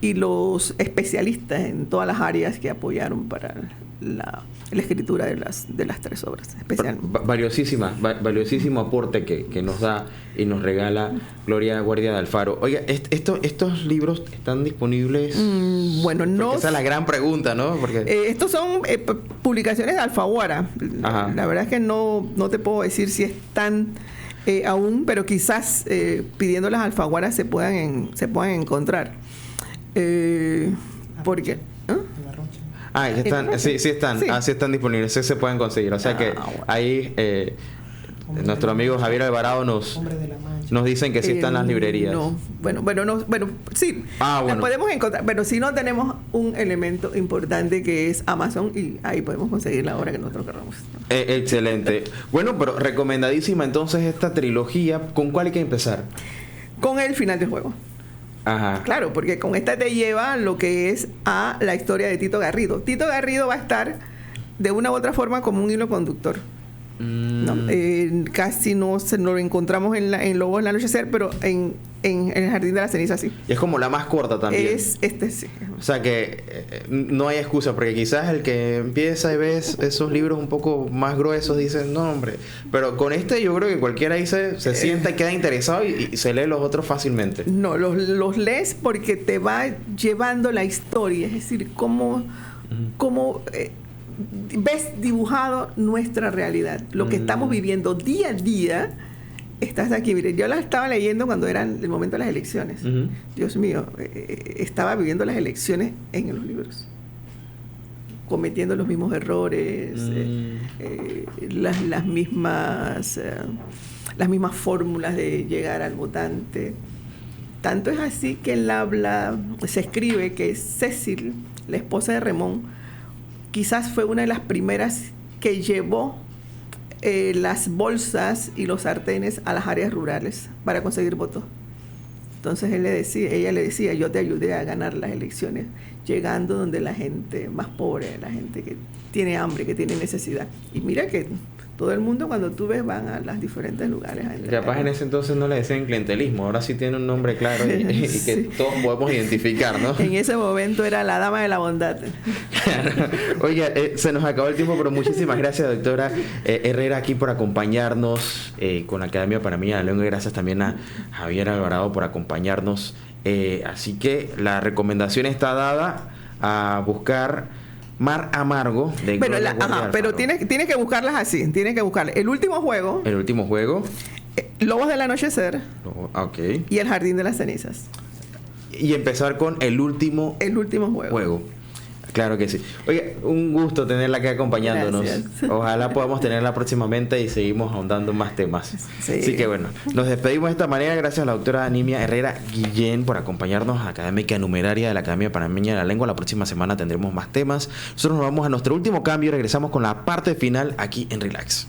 y los especialistas en todas las áreas que apoyaron para la escritura de las tres obras especialmente. Valiosísimo aporte que nos da y nos regala Gloria Guardia de Alfaro. Oiga, ¿estos libros están disponibles? Bueno, no. Esa es la gran pregunta, ¿no? Porque estos son publicaciones de Alfaguara. La verdad es que no te puedo decir si están aún, pero quizás pidiéndolas a Alfaguara se puedan encontrar. Porque sí están disponibles, sí se pueden conseguir. O sea que ahí nuestro amigo Javier Alvarado nos dicen que sí están en las librerías. Sí, las podemos encontrar, pero si no tenemos un elemento importante que es Amazon, y ahí podemos conseguir la obra que nosotros queramos. Excelente. Bueno, pero recomendadísima entonces esta trilogía. ¿Con cuál hay que empezar? Con El Final del Juego. Ajá. Claro, porque con esta te lleva lo que es a la historia de Tito Garrido. Tito Garrido va a estar de una u otra forma como un hilo conductor. ¿No? Casi no lo encontramos en Lobos del Anochecer, pero en El Jardín de las Cenizas sí. Y es como la más corta también. Sí. O sea que no hay excusa, porque quizás el que empieza y ves esos libros un poco más gruesos dice, no hombre, pero con este yo creo que cualquiera ahí se sienta y queda interesado y se lee los otros fácilmente. No, los lees porque te va llevando la historia, es decir, cómo ves dibujado nuestra realidad, lo que estamos viviendo día a día. Estás aquí, mire, yo la estaba leyendo cuando era el momento de las elecciones. Dios mío, estaba viviendo las elecciones en los libros, cometiendo los mismos errores, las mismas fórmulas de llegar al votante. Tanto es así que se escribe que Cecil, la esposa de Remón, quizás fue una de las primeras que llevó las bolsas y los sartenes a las áreas rurales para conseguir votos. Entonces ella le decía, yo te ayudé a ganar las elecciones, llegando donde la gente más pobre, la gente que tiene hambre, que tiene necesidad. Y mira que Todo el mundo, cuando tú ves, van a los diferentes lugares. Capaz en ese entonces no le decían clientelismo, ahora sí tiene un nombre claro y Sí. que todos podemos identificar, ¿no? En ese momento era la dama de la bondad. Oiga, se nos acabó el tiempo, pero muchísimas gracias, doctora Herrera, aquí por acompañarnos con la Academia Panameña de la Lengua, y gracias también a Javier Alvarado por acompañarnos. Así que la recomendación está dada a buscar Mar Amargo de Bueno, Gloria Guardia pero Alfaro. tiene que buscarlas así, tiene que buscar el último juego, El último juego. Lobos del Anochecer Ok. y El Jardín de las Cenizas. Y empezar con el último juego. Claro que sí. Oye, un gusto tenerla aquí acompañándonos. Gracias. Ojalá podamos tenerla próximamente y seguimos ahondando en más temas. Sí. Así que bueno, nos despedimos de esta manera. Gracias a la doctora Nimia Herrera Guillén por acompañarnos, académica numeraria de la Academia Panameña de la Lengua. La próxima semana tendremos más temas. Nosotros nos vamos a nuestro último cambio y regresamos con la parte final aquí en Relax.